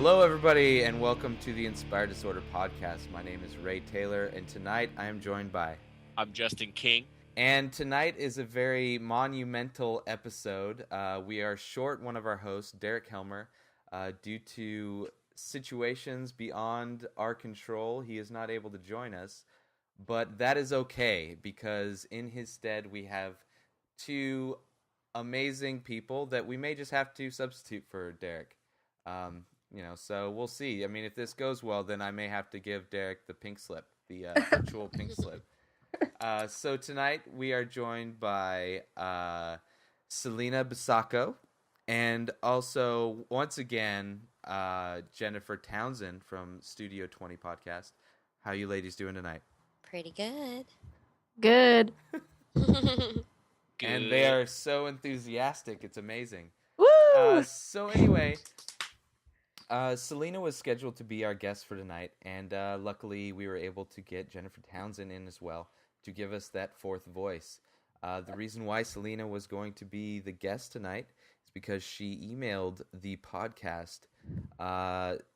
Hello, everybody, and welcome to the Inspired Disorder podcast. My name is Ray Taylor, and tonight I am joined by... I'm Justin King. And tonight is a very monumental episode. We are short one of our hosts, Derek Helmer, due to situations beyond our control. He is not able to join us, but that is okay, because in his stead we have two amazing people that we may just have to substitute for Derek. So we'll see. I mean, if this goes well, then I may have to give Derek the pink slip, the virtual pink slip. So tonight we are joined by Celina Busacco, and also, once again, Jennifer Townsend from Studio 20 Podcast. How you ladies doing tonight? Pretty good. Good. Good. And they are so enthusiastic. It's amazing. Woo! So anyway... Celina was scheduled to be our guest for tonight, and luckily we were able to get Jennifer Townsend in as well to give us that fourth voice. The reason why Celina was going to be the guest tonight is because she emailed the podcast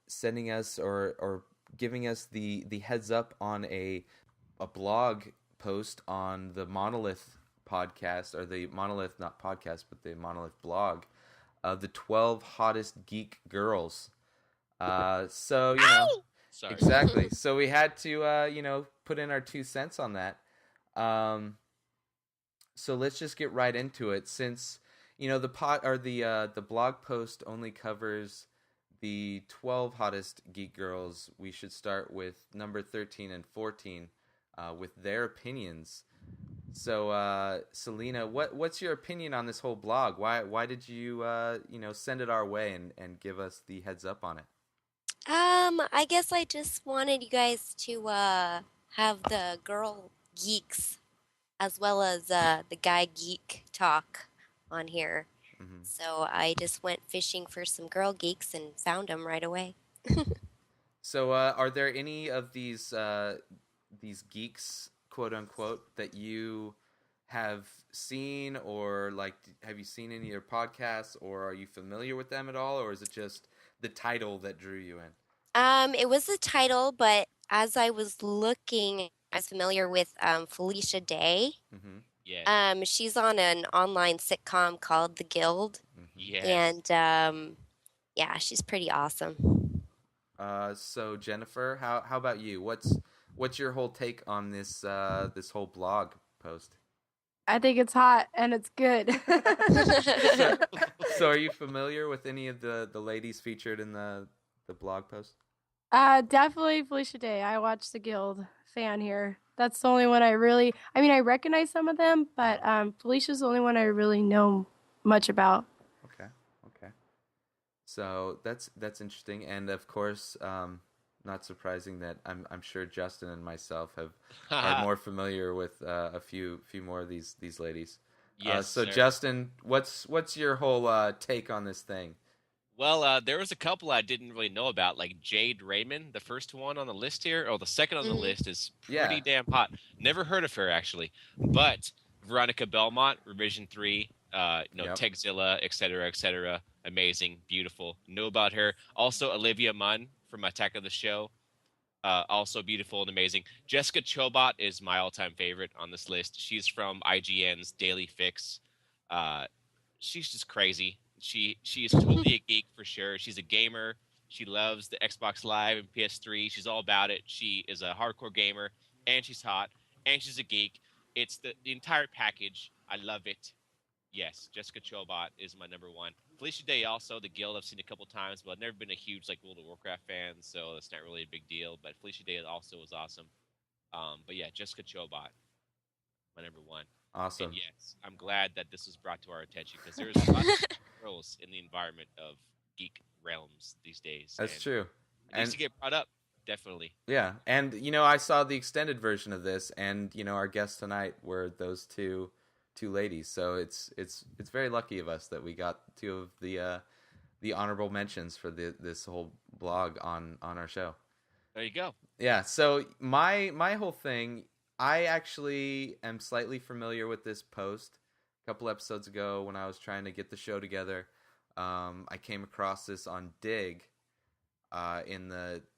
sending us or giving us the heads up on a blog post on the Monolith podcast, or the Monolith, not podcast, but the Monolith blog, the 12 hottest geek girls. Sorry. Exactly. So we had to, put in our 2 cents on that. So let's just get right into it. Since, the blog post only covers the 12 hottest geek girls, we should start with number 13 and 14, with their opinions. So, Celina, what's your opinion on this whole blog? Why did you, send it our way and give us the heads up on it? I guess I just wanted you guys to have the girl geeks as well as the guy geek talk on here. Mm-hmm. So I just went fishing for some girl geeks and found them right away. So are there any of these geeks, quote unquote, that you have seen, or have you seen any of their podcasts, or are you familiar with them at all, or is it just the title that drew you in? It was the title, but as I was looking, I was familiar with Felicia Day. Mm-hmm. Yeah. She's on an online sitcom called The Guild. Mm-hmm. Yes. And she's pretty awesome. So Jennifer, how about you? What's your whole take on this whole blog post? I think it's hot and it's good. So are you familiar with any of the ladies featured in the blog post? Definitely Felicia Day. I watched The Guild. Fan here. That's the only one I recognize some of them, but Felicia's the only one I really know much about. Okay. So that's interesting, and of course, not surprising that I'm sure Justin and myself are more familiar with a few more of these ladies. Yes. So sir. Justin, what's your whole take on this thing? Well, there was a couple I didn't really know about, like Jade Raymond, the first one on the list here, or the second on the list is pretty damn hot. Never heard of her, actually. But Veronica Belmont, Revision 3, Tegzilla, etc., amazing, beautiful. Know about her. Also, Olivia Munn from Attack of the Show, also beautiful and amazing. Jessica Chobot is my all-time favorite on this list. She's from IGN's Daily Fix. She's just crazy. She is totally a geek for sure. She's a gamer. She loves the Xbox Live and PS3. She's all about it. She is a hardcore gamer, and she's hot, and she's a geek. It's the entire package. I love it. Yes, Jessica Chobot is my number one. Felicia Day also, The Guild, I've seen a couple times, but I've never been a huge World of Warcraft fan, so it's not really a big deal. But Felicia Day also was awesome. But yeah, Jessica Chobot, my number one. Awesome. And yes, I'm glad that this was brought to our attention, because there's a lot of girls in the environment of geek realms these days. That's true. It needs to get brought up, definitely. Yeah, and I saw the extended version of this, and our guests tonight were those two ladies. So it's very lucky of us that we got two of the honorable mentions for this whole blog on our show. There you go. Yeah. So my whole thing, I actually am slightly familiar with this post. A couple episodes ago, when I was trying to get the show together, I came across this on Dig. in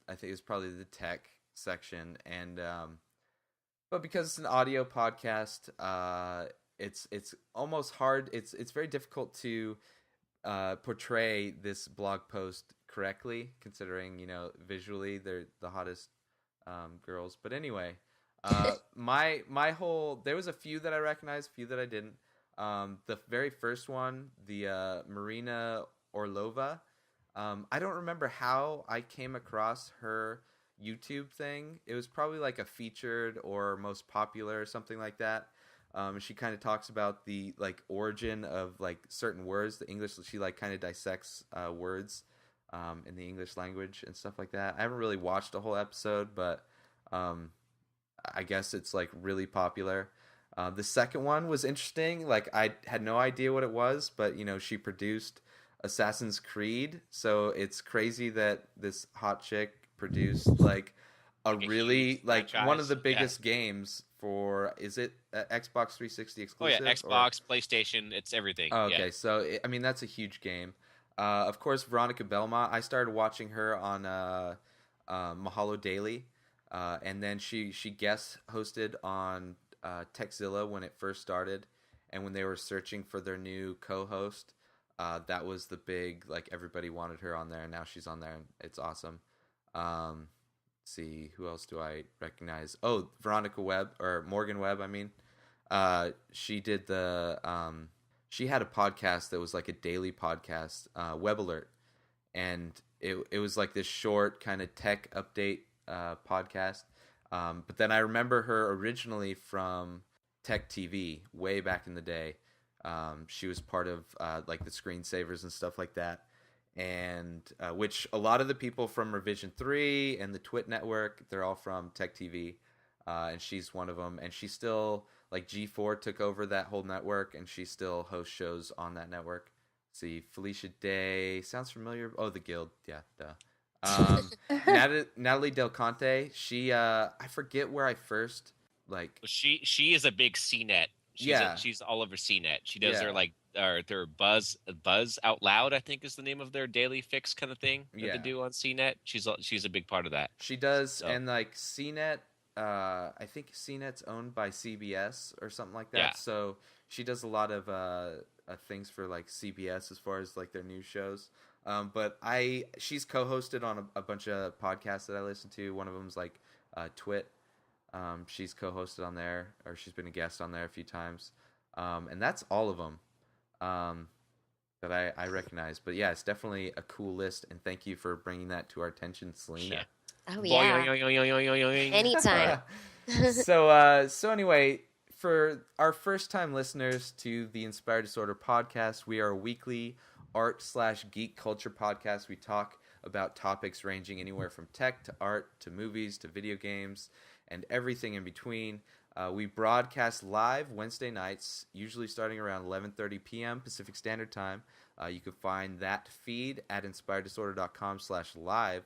I think it was probably the tech section, and but because it's an audio podcast, it's almost hard. It's very difficult to portray this blog post correctly, considering visually they're the hottest girls. But anyway, my whole there was a few that I recognized, a few that I didn't. The very first one, the Marina Orlova. I don't remember how I came across her YouTube thing. It was probably like a featured or most popular or something like that. She kind of talks about the like origin of like certain words, the English. She like kind of dissects words in the English language and stuff like that. I haven't really watched a whole episode, but I guess it's like really popular. The second one was interesting. Like I had no idea what it was, but she produced Assassin's Creed, so it's crazy that this hot chick produced like a really like franchise. One of the biggest games for, is it Xbox 360 exclusive? Oh yeah, Xbox, PlayStation, it's everything. Oh, okay, so I mean that's a huge game. Of course, Veronica Belmont. I started watching her on Mahalo Daily, and then she guest hosted on Techzilla when it first started, and when they were searching for their new co-host. That was the big, like, everybody wanted her on there, and now she's on there, and it's awesome. Let's see, who else do I recognize? Oh, Veronica Webb, or Morgan Webb, I mean. She did she had a podcast that was like a daily podcast, Web Alert, and it was like this short kind of tech update podcast. But then I remember her originally from Tech TV, way back in the day. She was part of like the screensavers and stuff like that, and which a lot of the people from Revision 3 and the Twit Network, they're all from Tech TV, and she's one of them. And she still, like, G4 took over that whole network, and she still hosts shows on that network. Let's see, Felicia Day, sounds familiar. Oh, The Guild, yeah, duh. Natalie Del Conte, she I forget where I first like. She is a big CNET. She's all over CNET. She does their Buzz Out Loud, I think is the name of their daily fix kind of thing that they do on CNET. She's a big part of that. She does, so. And like CNET, I think CNET's owned by CBS or something like that. Yeah. So she does a lot of things for like CBS as far as like their news shows. But she's co-hosted on a bunch of podcasts that I listen to. One of them's like Twit. She's co-hosted on there, or she's been a guest on there a few times. And that's all of them that I recognize. But yeah, it's definitely a cool list, and thank you for bringing that to our attention, Celina. Oh, yeah. Anytime. So anyway, for our first-time listeners to the Inspired Disorder podcast, we are a weekly art/geek culture podcast. We talk about topics ranging anywhere from tech to art to movies to video games and everything in between. We broadcast live Wednesday nights, usually starting around 11:30 p.m. Pacific Standard Time. You can find that feed at inspireddisorder.com/live.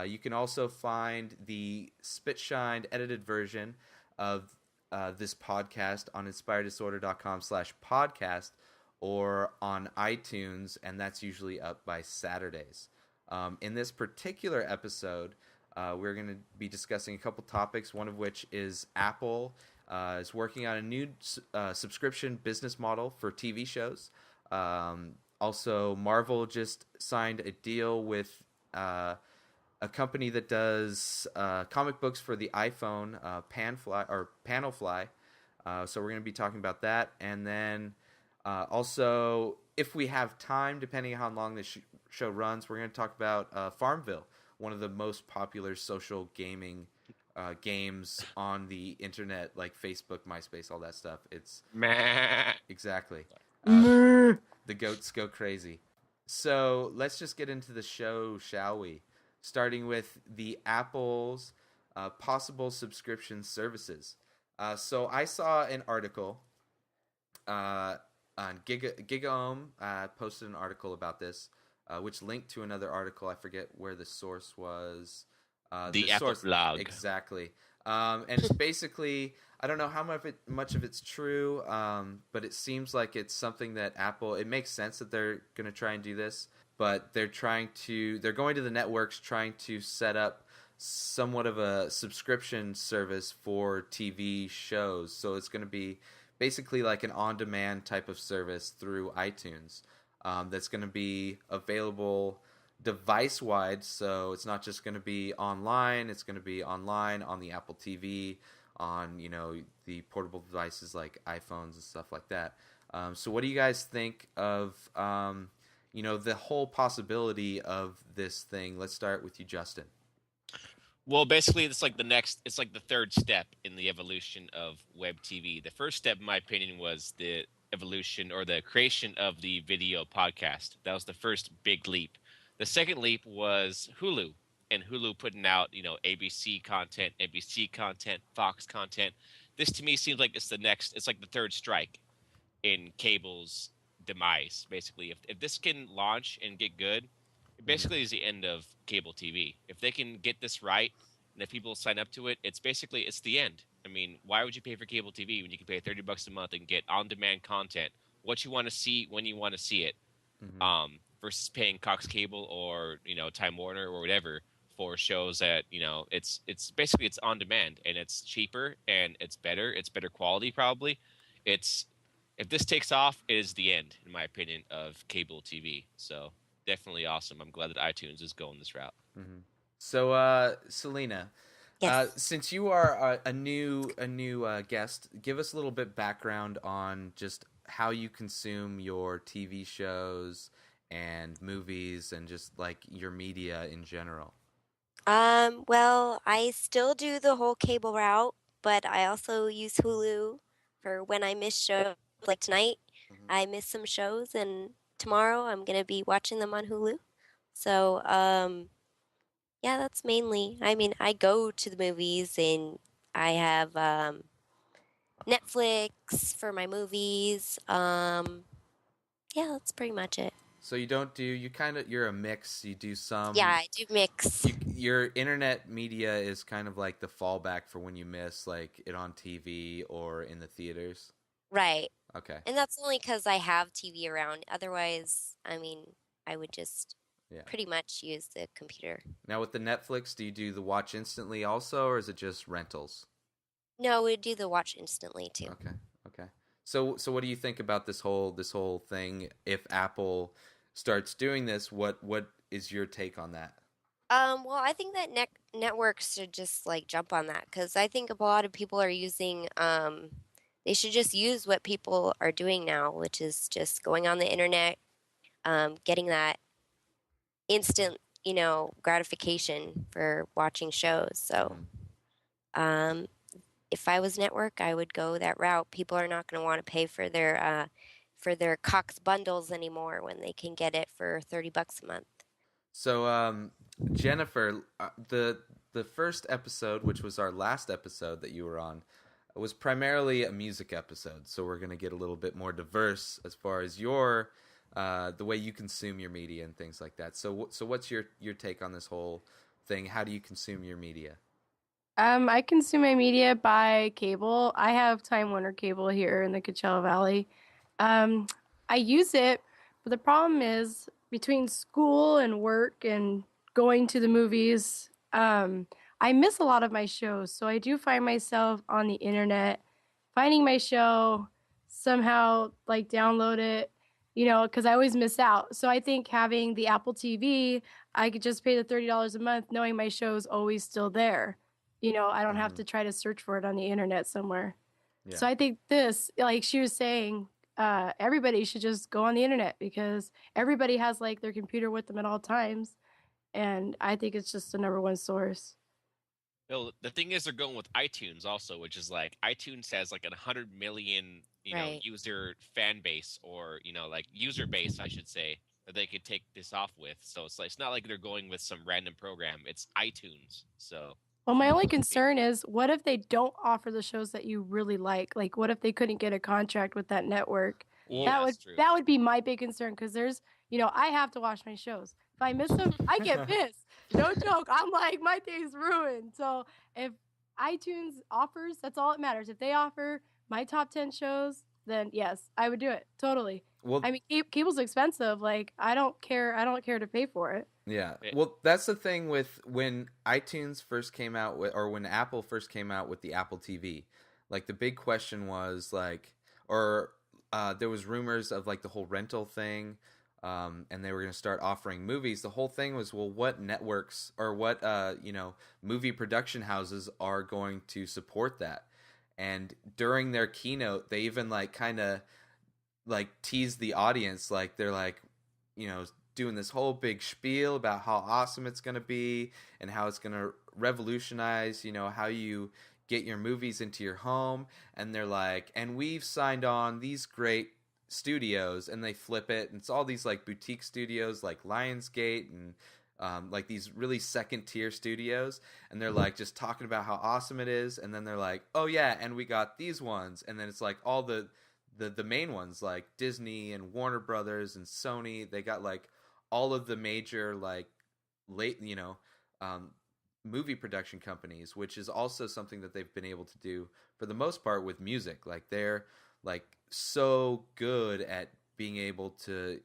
You can also find the spit-shined edited version of this podcast on inspireddisorder.com/podcast or on iTunes, and that's usually up by Saturdays. In this particular episode, we're going to be discussing a couple topics, one of which is Apple is working on a new subscription business model for TV shows. Also, Marvel just signed a deal with a company that does comic books for the iPhone, PanelFly. So we're going to be talking about that. And then also, if we have time, depending on how long this show runs, we're going to talk about FarmVille, one of the most popular social gaming games on the internet, like Facebook, MySpace, all that stuff. It's exactly. The goats go crazy. So let's just get into the show, shall we? Starting with the Apple's possible subscription services. So I saw an article on GigaOM posted an article about this, which linked to another article. I forget where the source was. The Apple blog. Exactly. And it's basically, I don't know how much of it's true, but it seems like it's something that Apple, it makes sense that they're going to try and do this, but they're going to the networks trying to set up somewhat of a subscription service for TV shows. So it's going to be basically like an on-demand type of service through iTunes that's going to be available device-wide. So it's not just going to be online. It's going to be online on the Apple TV, on the portable devices like iPhones and stuff like that. So what do you guys think of the whole possibility of this thing? Let's start with you, Justin. Well, basically, it's like the third step in the evolution of web TV. The first step, in my opinion, was the evolution or the creation of the video podcast. That was the first big leap. The second leap was Hulu, and Hulu putting out, ABC content, NBC content, Fox content. This to me seems like it's like the third strike in cable's demise, basically. If this can launch and get good, it basically is the end of cable TV. If they can get this right, and if people sign up to it, it's the end. I mean, why would you pay for cable TV when you can pay $30 a month and get on-demand content, what you want to see when you want to see it, versus paying Cox Cable or Time Warner or whatever for shows that it's basically it's on demand, and it's cheaper and it's better quality probably. If this takes off, it is the end, in my opinion, of cable TV. So definitely awesome. I'm glad that iTunes is going this route. Mm-hmm. So, Celina, Yes. Since you are a new guest, give us a little bit background on just how you consume your TV shows and movies and just like your media in general. Well, I still do the whole cable route, but I also use Hulu for when I miss shows. Like tonight, I missed some shows, and tomorrow I'm gonna be watching them on Hulu. So, yeah, that's mainly. I mean, I go to the movies, and I have Netflix for my movies. Yeah, that's pretty much it. So you're a mix. You do some. Yeah, I do mix. Your internet media is kind of like the fallback for when you miss like it on TV or in the theaters. Right. Okay. And that's only because I have TV around. Otherwise, I mean, I would just pretty much use the computer. Now, with the Netflix, do you do the watch instantly also, or is it just rentals? No, we do the watch instantly too. Okay. So what do you think about this whole thing? If Apple starts doing this, what is your take on that? Well, I think that networks should just like jump on that, because I think a lot of people are using. They should just use what people are doing now, which is just going on the internet, getting that instant, gratification for watching shows. So, if I was network, I would go that route. People are not going to want to pay for their Cox bundles anymore when they can get it for $30 a month. So, Jennifer, the first episode, which was our last episode that you were on, was primarily a music episode. So we're going to get a little bit more diverse as far as your the way you consume your media and things like that. So what's your take on this whole thing? How do you consume your media? I consume my media by cable. I have Time Warner cable here in the Coachella Valley. I use it, but the problem is between school and work and going to the movies, I miss a lot of my shows. So I do find myself on the internet, finding my show, somehow like download it, because I always miss out. So I think having the Apple TV, I could just pay the $30 a month knowing my show's always still there. I don't have to try to search for it on the internet somewhere. Yeah. So I think this, like she was saying, everybody should just go on the internet, because everybody has like their computer with them at all times. And I think it's just the number one source. Well, the thing is, they're going with iTunes also, which is like iTunes has like 100 million, user fan base, or like user base, I should say, that they could take this off with. So it's not like they're going with some random program. It's iTunes. So. Well, my only concern is, what if they don't offer the shows that you really like? Like, what if they couldn't get a contract with that network? Yeah, that would be my big concern, because there's, I have to watch my shows. If I miss them, I get pissed. No joke. I'm like, my day's ruined. So if iTunes offers, that's all that matters. If they offer my top 10 shows, then yes, I would do it totally. Well, I mean, cable's expensive. Like, I don't care. I don't care to pay for it. Yeah. Well, that's the thing with when iTunes first came out with, or when Apple first came out with the Apple TV. Like the big question was like, or there was rumors of like the whole rental thing, and they were going to start offering movies. The whole thing was, well, what networks or what movie production houses are going to support that? And during their keynote, they even like kind of like tease the audience, like they're like, doing this whole big spiel about how awesome it's going to be and how it's going to revolutionize, how you get your movies into your home. And they're like, and we've signed on these great studios, and they flip it, and it's all these like boutique studios like Lionsgate and like these really second tier studios, and they're like just talking about how awesome it is, and then they're like, oh yeah, and we got these ones, and then it's like all the main ones like Disney and Warner Brothers and Sony. They got like all of the major like late movie production companies, which is also something that they've been able to do for the most part with music. Like they're like so good at being able to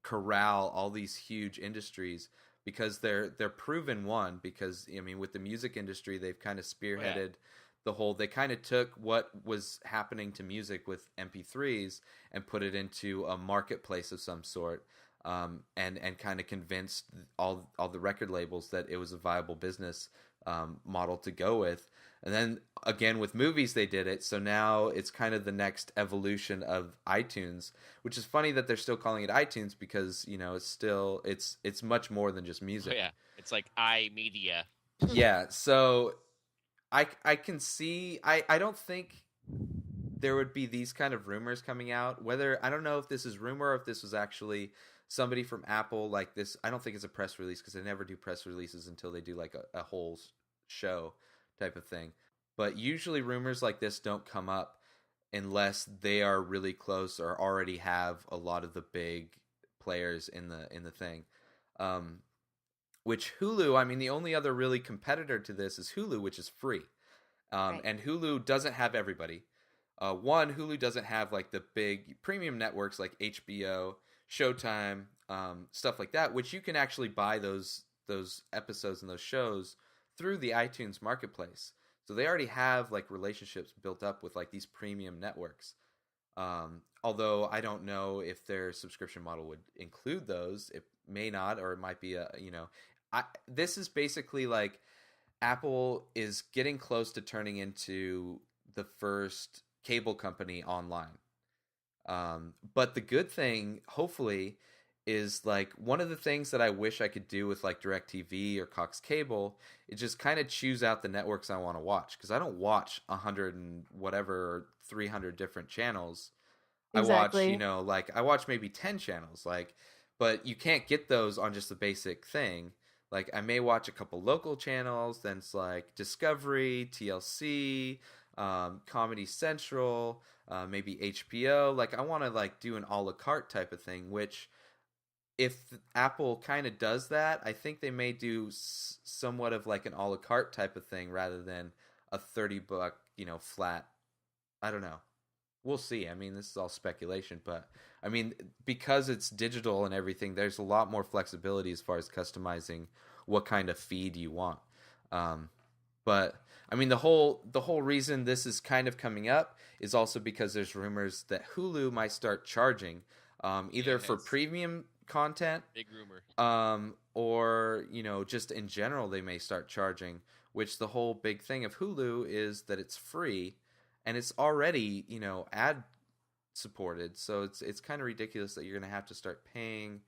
corral all these huge industries because they're proven one. Because I mean, with the music industry, they've kind of spearheaded the whole. They kind of took what was happening to music with MP3s and put it into a marketplace of some sort. And kind of convinced all the record labels that it was a viable business model to go with. And then again with movies, they did it. So now it's kind of the next evolution of iTunes, which is funny that they're still calling it iTunes because it's much more than just music. Oh, yeah, it's like iMedia. Yeah, so I can see. I don't think there would be these kind of rumors coming out. Whether I don't know if this is rumor or if this was actually somebody from Apple like this. I don't think it's a press release because they never do press releases until they do like a whole show type of thing. But usually rumors like this don't come up unless they are really close or already have a lot of the big players in the thing. Which Hulu, I mean, the only other really competitor to this is Hulu, which is free. Right. And Hulu doesn't have everybody. Hulu doesn't have like the big premium networks like HBO, Showtime, stuff like that, which you can actually buy those episodes and those shows through the iTunes marketplace. So they already have like relationships built up with like these premium networks. Although I don't know if their subscription model would include those. It may not, or it might be this is basically like Apple is getting close to turning into the first cable company online. But the good thing, hopefully, is like one of the things that I wish I could do with like DirecTV or Cox Cable is just kind of choose out the networks I want to watch, because I don't watch 100 and whatever or 300 different channels. Exactly. I watch, I watch maybe 10 channels, but you can't get those on just the basic thing. Like I may watch a couple local channels, then it's like Discovery, TLC, Comedy Central, maybe HBO. Like I want to like do an a la carte type of thing, which if Apple kind of does that, I think they may do somewhat of like an a la carte type of thing rather than a $30, flat. I don't know. We'll see. I mean, this is all speculation, but I mean, because it's digital and everything, there's a lot more flexibility as far as customizing what kind of feed you want. But I mean, the whole reason this is kind of coming up is also because there's rumors that Hulu might start charging, either for premium content, big rumor, or just in general they may start charging. Which the whole big thing of Hulu is that it's free. And it's already, ad supported, so it's kind of ridiculous that you're going to have to start paying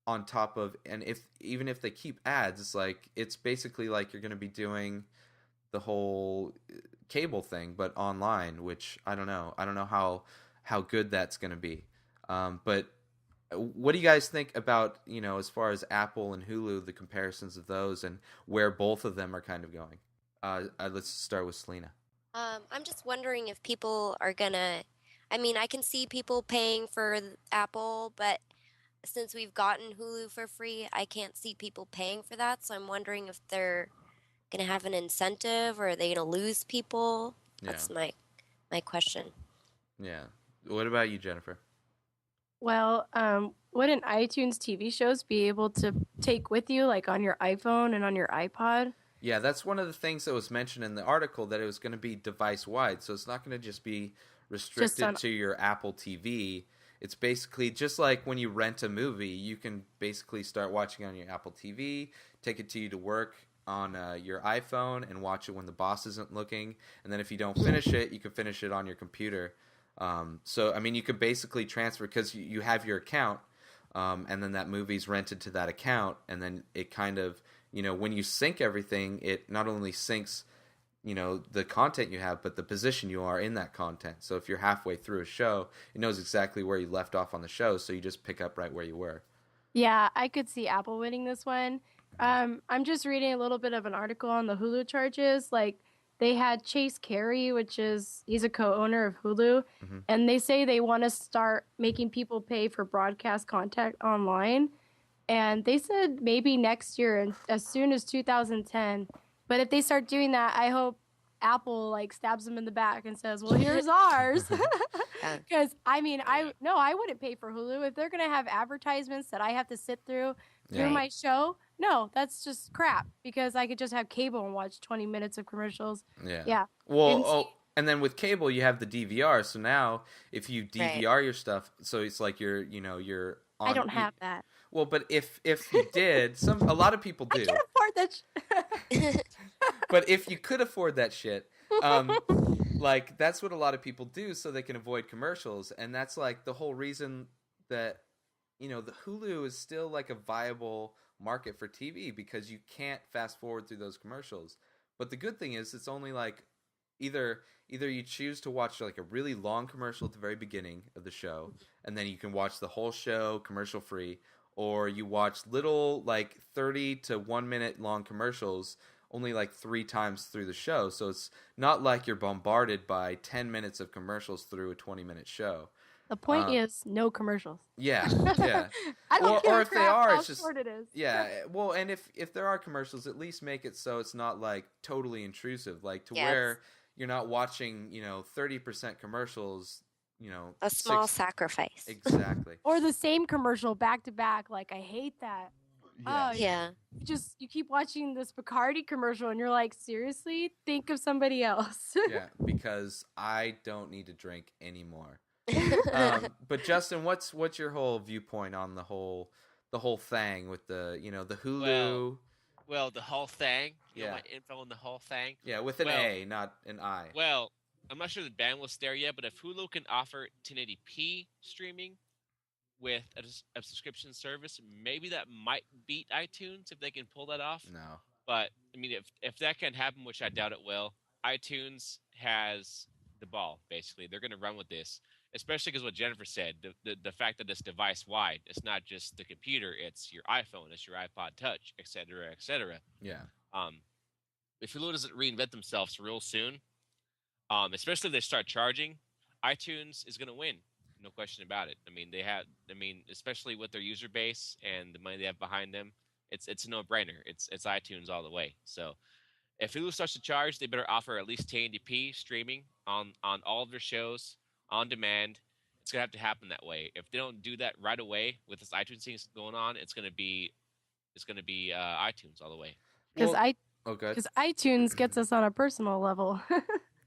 on top of. And even if they keep ads, it's basically like you're going to be doing the whole cable thing, but online. Which I don't know. I don't know how good that's going to be. But what do you guys think about as far as Apple and Hulu, the comparisons of those, and where both of them are kind of going? Let's start with Celina. I'm just wondering if people are gonna. I mean, I can see people paying for Apple, but since we've gotten Hulu for free, I can't see people paying for that. So I'm wondering if they're gonna have an incentive, or are they gonna lose people? Yeah. That's my question. Yeah. What about you, Jennifer? Well, wouldn't iTunes TV shows be able to take with you, like on your iPhone and on your iPod? Yeah, that's one of the things that was mentioned in the article, that it was going to be device wide. So it's not going to just be restricted to your Apple TV. It's basically just like when you rent a movie, you can basically start watching on your Apple TV, take it to you to work on your iPhone, and watch it when the boss isn't looking. And then if you don't finish it, you can finish it on your computer. So, I mean, you could basically transfer, because you have your account, and then that movie's rented to that account, and then it kind of, when you sync everything, it not only syncs, the content you have, but the position you are in that content. So if you're halfway through a show, it knows exactly where you left off on the show, so you just pick up right where you were. Yeah, I could see Apple winning this one. I'm just reading a little bit of an article on the Hulu charges. Like, they had Chase Carey, he's a co-owner of Hulu, and they say they want to start making people pay for broadcast content online. And they said maybe next year, as soon as 2010. But if they start doing that, I hope Apple stabs them in the back and says, "Well, here's ours." Because I wouldn't pay for Hulu if they're gonna have advertisements that I have to sit through my show. No, that's just crap. Because I could just have cable and watch 20 minutes of commercials. Yeah. Well, and then with cable, you have the DVR. So now, if you DVR your stuff, so it's like you're on. I don't have that. Well, but if you did, a lot of people do. I can't afford that. But if you could afford that shit, that's what a lot of people do, so they can avoid commercials. And that's the whole reason that the Hulu is still a viable market for TV, because you can't fast forward through those commercials. But the good thing is, it's only either you choose to watch a really long commercial at the very beginning of the show, and then you can watch the whole show commercial free, or you watch little 30 to 1 minute long commercials only 3 times through the show. So it's not like you're bombarded by 10 minutes of commercials through a 20-minute show. The point is no commercials. Yeah. I don't care or if they are, how it's just short it is. Yeah. Well, and if there are commercials, at least make it so it's not totally intrusive, where you're not watching 30% commercials. A small sacrifice. Exactly. Or the same commercial back to back. I hate that. Yeah. You keep watching this Bacardi commercial and you're seriously? Think of somebody else. Yeah, because I don't need to drink anymore. But Justin, what's your whole viewpoint on the whole thing with the the Hulu? Well, the whole thing. My info on the whole thing. Yeah, with an A, not an I. Well, I'm not sure the bandwidth's there yet, but if Hulu can offer 1080p streaming with a subscription service, maybe that might beat iTunes if they can pull that off. No. But I mean, if that can happen, which I doubt it will, iTunes has the ball. Basically, they're going to run with this, especially because what Jennifer said, the fact that it's device wide. It's not just the computer; it's your iPhone, it's your iPod Touch, etc., etc. Yeah. If Hulu doesn't reinvent themselves real soon, especially if they start charging, iTunes is going to win. No question about it. Especially with their user base and the money they have behind them, it's a no-brainer. It's iTunes all the way. So if Hulu starts to charge, they better offer at least 1080p streaming on all of their shows on demand. It's gonna have to happen that way. If they don't do that right away with this iTunes thing going on, it's gonna be iTunes all the way. Because iTunes gets us on a personal level.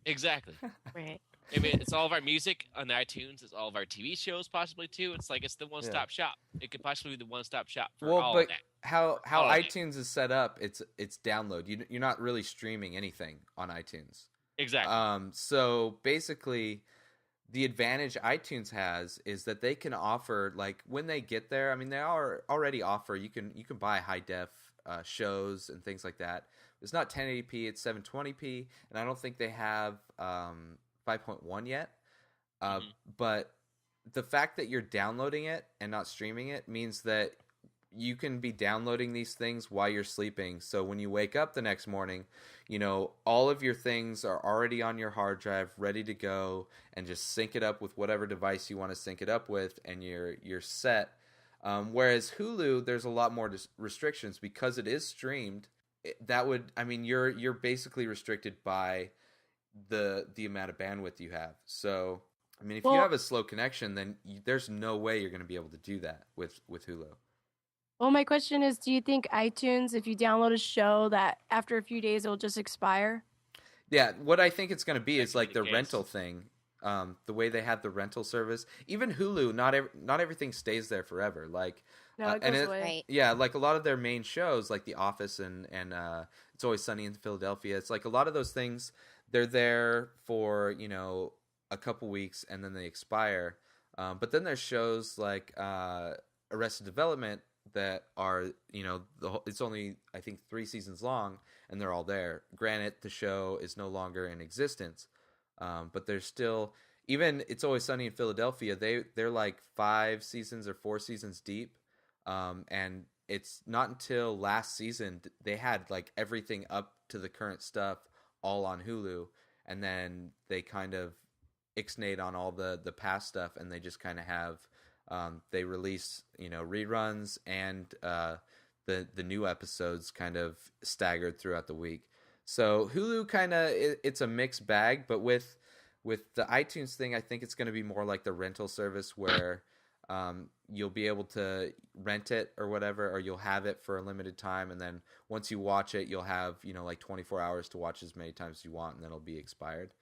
Exactly. Right. It's all of our music on iTunes. It's all of our TV shows, possibly too. It's it's the one-stop shop. It could possibly be the one-stop shop for all of that. How iTunes is set up, it's download. You're not really streaming anything on iTunes. Exactly. So basically, the advantage iTunes has is that they can offer when they get there. They already offer you can buy high def shows and things like that. It's not 1080p, it's 720p, and I don't think they have 5.1 yet. But the fact that you're downloading it and not streaming it means that you can be downloading these things while you're sleeping. So when you wake up the next morning, all of your things are already on your hard drive, ready to go, and just sync it up with whatever device you want to sync it up with, and you're set. Whereas Hulu, there's a lot more restrictions because it is streamed. You're basically restricted by the amount of bandwidth you have. So I mean, if you have a slow connection, then there's no way you're going to be able to do that with Hulu. Well, my question is, do you think iTunes, if you download a show, that after a few days it'll just expire? Yeah, what I think it's going to be is like the rental thing. The way they have the rental service, even Hulu, not everything stays there forever. Like, no, it goes away. Right. Yeah, like a lot of their main shows, like The Office and It's Always Sunny in Philadelphia. It's like a lot of those things, they're there for a couple weeks and then they expire. But then there's shows like Arrested Development that are it's only I think 3 seasons long and they're all there. Granted, the show is no longer in existence. But there's still, even It's Always Sunny in Philadelphia, they're like 5 seasons or 4 seasons deep. And it's not until last season they had like everything up to the current stuff all on Hulu. And then they kind of ixnayed on all the past stuff and they just kind of have, they release, reruns and the new episodes kind of staggered throughout the week. So Hulu kind of, it's a mixed bag, but with the iTunes thing, I think it's going to be more like the rental service where you'll be able to rent it or whatever, or you'll have it for a limited time, and then once you watch it, you'll have like 24 hours to watch as many times as you want, and then it'll be expired.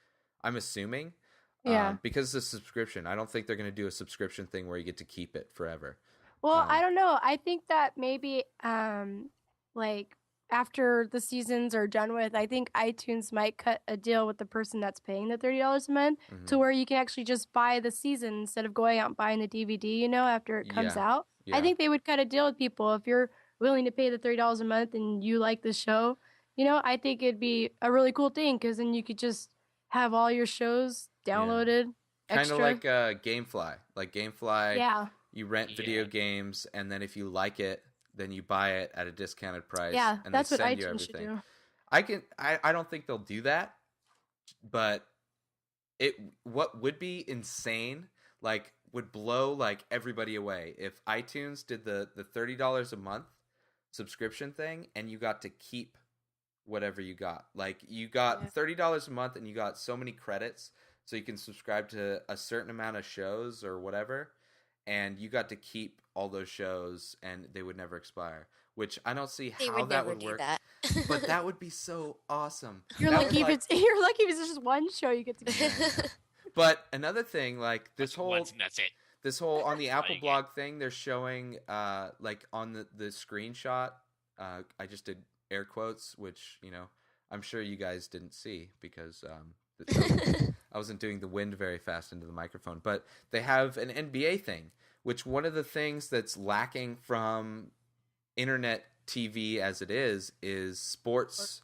I'm assuming, because it's a subscription. I don't think they're going to do a subscription thing where you get to keep it forever. Well, I don't know. I think that maybe like after the seasons are done with, I think iTunes might cut a deal with the person that's paying the $30 a month to where you can actually just buy the season instead of going out and buying the DVD, after it comes out. Yeah. I think they would cut a deal with people if you're willing to pay the $30 a month and you like the show. I think it'd be a really cool thing because then you could just have all your shows downloaded. Kind of like GameFly. Like GameFly, you rent video games, and then if you like it, then you buy it at a discounted price. Yeah, and that's what iTunes should do. I don't think they'll do that, but what would be insane, like would blow like everybody away if iTunes did the $30 a month subscription thing and you got to keep whatever you got. Like you got $30 a month and you got so many credits so you can subscribe to a certain amount of shows or whatever. And you got to keep all those shows, and they would never expire. Which I don't see how that would work. But that would be so awesome. You're lucky if it's just one show you get to keep. But another thing, like this whole on the Apple blog thing, they're showing like on the screenshot. I just did air quotes, which I'm sure you guys didn't see because I wasn't doing the wind very fast into the microphone, but they have an NBA thing, which one of the things that's lacking from internet TV as it is sports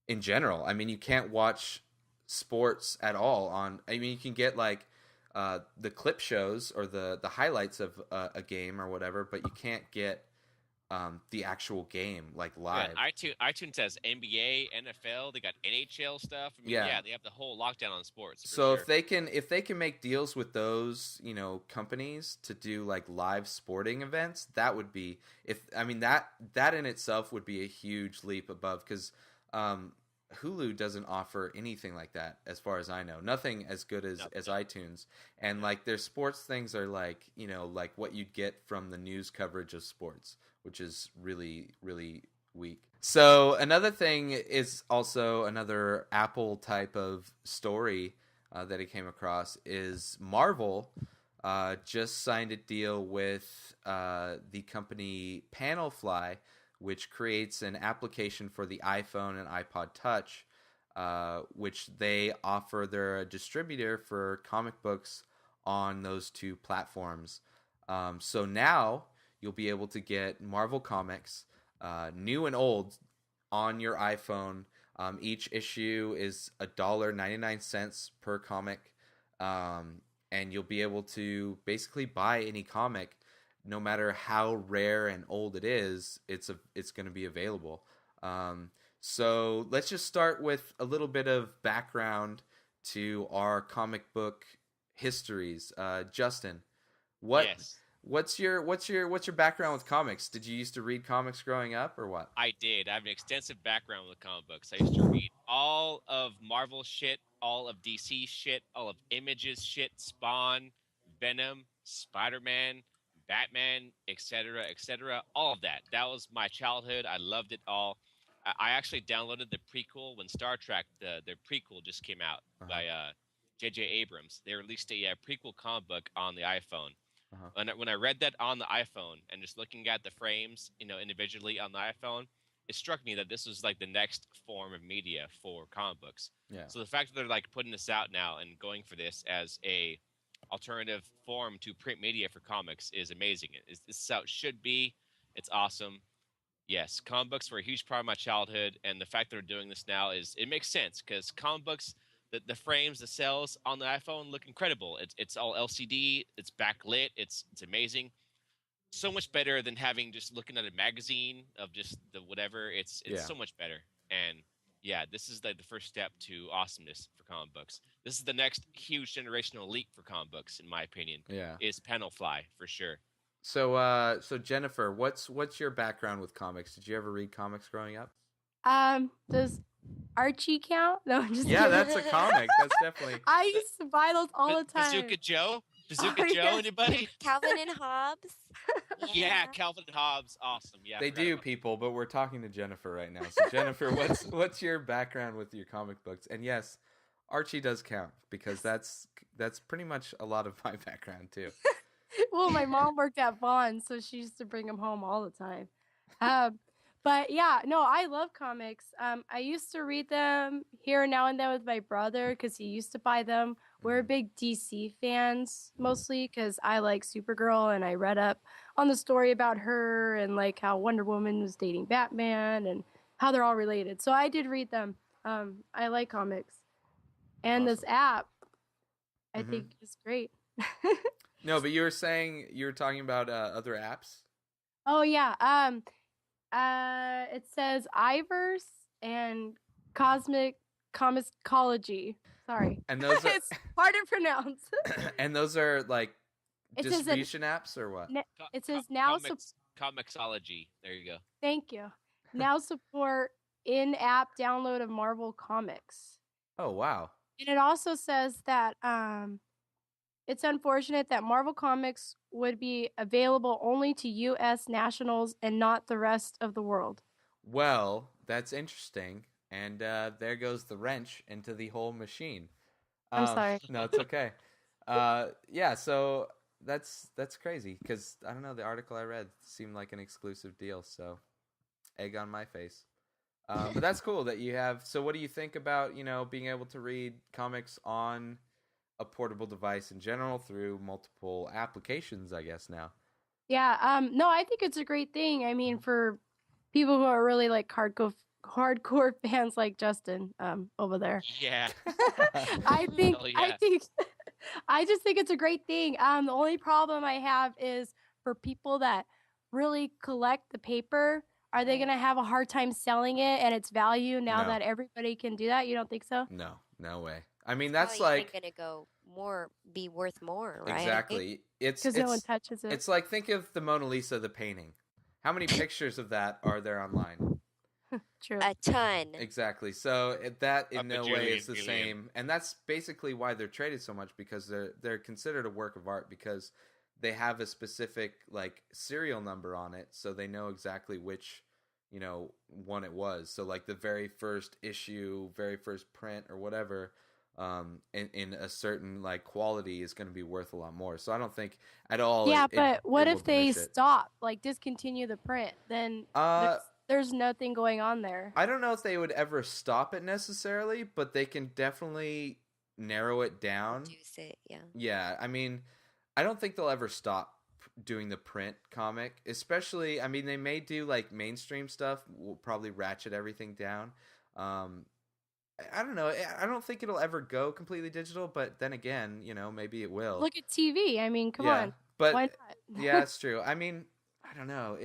in general. I mean, you can't watch sports at all you can get like the clip shows or the highlights of a game or whatever, but you can't get the actual game like live. Yeah, iTunes has NBA, NFL, they got NHL stuff. I mean, they have the whole lockdown on sports. So if they can make deals with those, companies to do like live sporting events, that would be that in itself would be a huge leap above because Hulu doesn't offer anything like that as far as I know. Nothing as good as iTunes. And like their sports things are like, like what you'd get from the news coverage of sports, which is really, really weak. So another thing is also another Apple type of story that I came across is Marvel just signed a deal with the company PanelFly, which creates an application for the iPhone and iPod Touch, which they offer. They're a distributor for comic books on those two platforms. So now you'll be able to get Marvel comics, new and old, on your iPhone. Each issue is $1.99 per comic, and you'll be able to basically buy any comic, no matter how rare and old it is. It's going to be available. So let's just start with a little bit of background to our comic book histories. Justin, what's your background with comics? Did you used to read comics growing up, or what? I did. I have an extensive background with comic books. I used to read all of Marvel shit all of DC shit, all of Image's shit, Spawn, Venom, Spider-Man, Batman, etc., etc. All of that. That was my childhood. I loved it all. I actually downloaded the prequel when Star Trek, their prequel just came out by J.J. Abrams. They released a prequel comic book on the iPhone. When I read that on the iPhone and just looking at the frames, individually on the iPhone, it struck me that this was like the next form of media for comic books. Yeah. So the fact that they're like putting this out now and going for this as a alternative form to print media for comics is amazing. This is how it should be. It's awesome. Yes, comic books were a huge part of my childhood, and the fact that they're doing this now it makes sense because comic books, the frames, the cells on the iPhone look incredible. It's all LCD, it's backlit, it's amazing. So much better than having just looking at a magazine of just the whatever. It's so much better. And yeah, this is like the first step to awesomeness for comic books. This is the next huge generational leap for comic books, in my opinion. Yeah, is PanelFly for sure. So, Jennifer, what's your background with comics? Did you ever read comics growing up? Does Archie count? No, I'm just yeah, kidding. That's a comic. That's definitely. I used to buy those all the time. Bazooka Joe, anybody? Calvin and Hobbes. Yeah, Calvin and Hobbes, awesome. Yeah, they do, people, but we're talking to Jennifer right now. So, Jennifer, what's your background with your comic books? And yes, Archie does count because that's pretty much a lot of my background too. Well, my mom worked at Vaughn, so she used to bring them home all the time. But yeah, no, I love comics. I used to read them here now and then with my brother because he used to buy them. We're big DC fans mostly because I like Supergirl, and I read up on the story about her and like how Wonder Woman was dating Batman and how they're all related. So I did read them. I like comics. And Awesome. This app, I think, is great. No, but you were talking about other apps? Oh yeah. It says Iverse and Cosmic Comicsology. Sorry. And those are it's hard to pronounce. And those are like distribution apps or what? It says now Comicsology. There you go. Thank you. Now support in-app download of Marvel Comics. Oh wow. And it also says that it's unfortunate that Marvel Comics would be available only to U.S. nationals and not the rest of the world. Well, that's interesting. And there goes the wrench into the whole machine. I'm sorry. No, it's okay. Yeah, so that's crazy because, I don't know, the article I read seemed like an exclusive deal. So egg on my face. But that's cool that you have. So what do you think about, being able to read comics on a portable device in general through multiple applications, I guess now? Yeah, no, I think it's a great thing. I mean, for people who are really like hardcore fans like Justin over there. Yeah. I just think it's a great thing. The only problem I have is for people that really collect the paper, are they going to have a hard time selling it and its value now that everybody can do that? You don't think so? No way. I mean, that's like going to be worth more, right? Exactly. It's because no one touches it. It's like, think of the Mona Lisa, the painting. How many pictures of that are there online? True. A ton. Exactly. So that in no way is the same, and that's basically why they're traded so much, because they're considered a work of art because they have a specific like serial number on it, so they know exactly which one it was. So like the very first issue, very first print or whatever, in a certain like quality is going to be worth a lot more. So I don't think at all. Yeah, but what if they stop, like discontinue the print? Then there's nothing going on there. I don't know if they would ever stop it necessarily, but they can definitely narrow it down. Reduce it, yeah. Yeah, I mean, I don't think they'll ever stop doing the print comic, especially, I mean, they may do like mainstream stuff. We'll probably ratchet everything down. I don't know. I don't think it'll ever go completely digital, but then again, maybe it will. Look at TV. I mean, come on. But why not? Yeah, it's true. I mean, I don't know.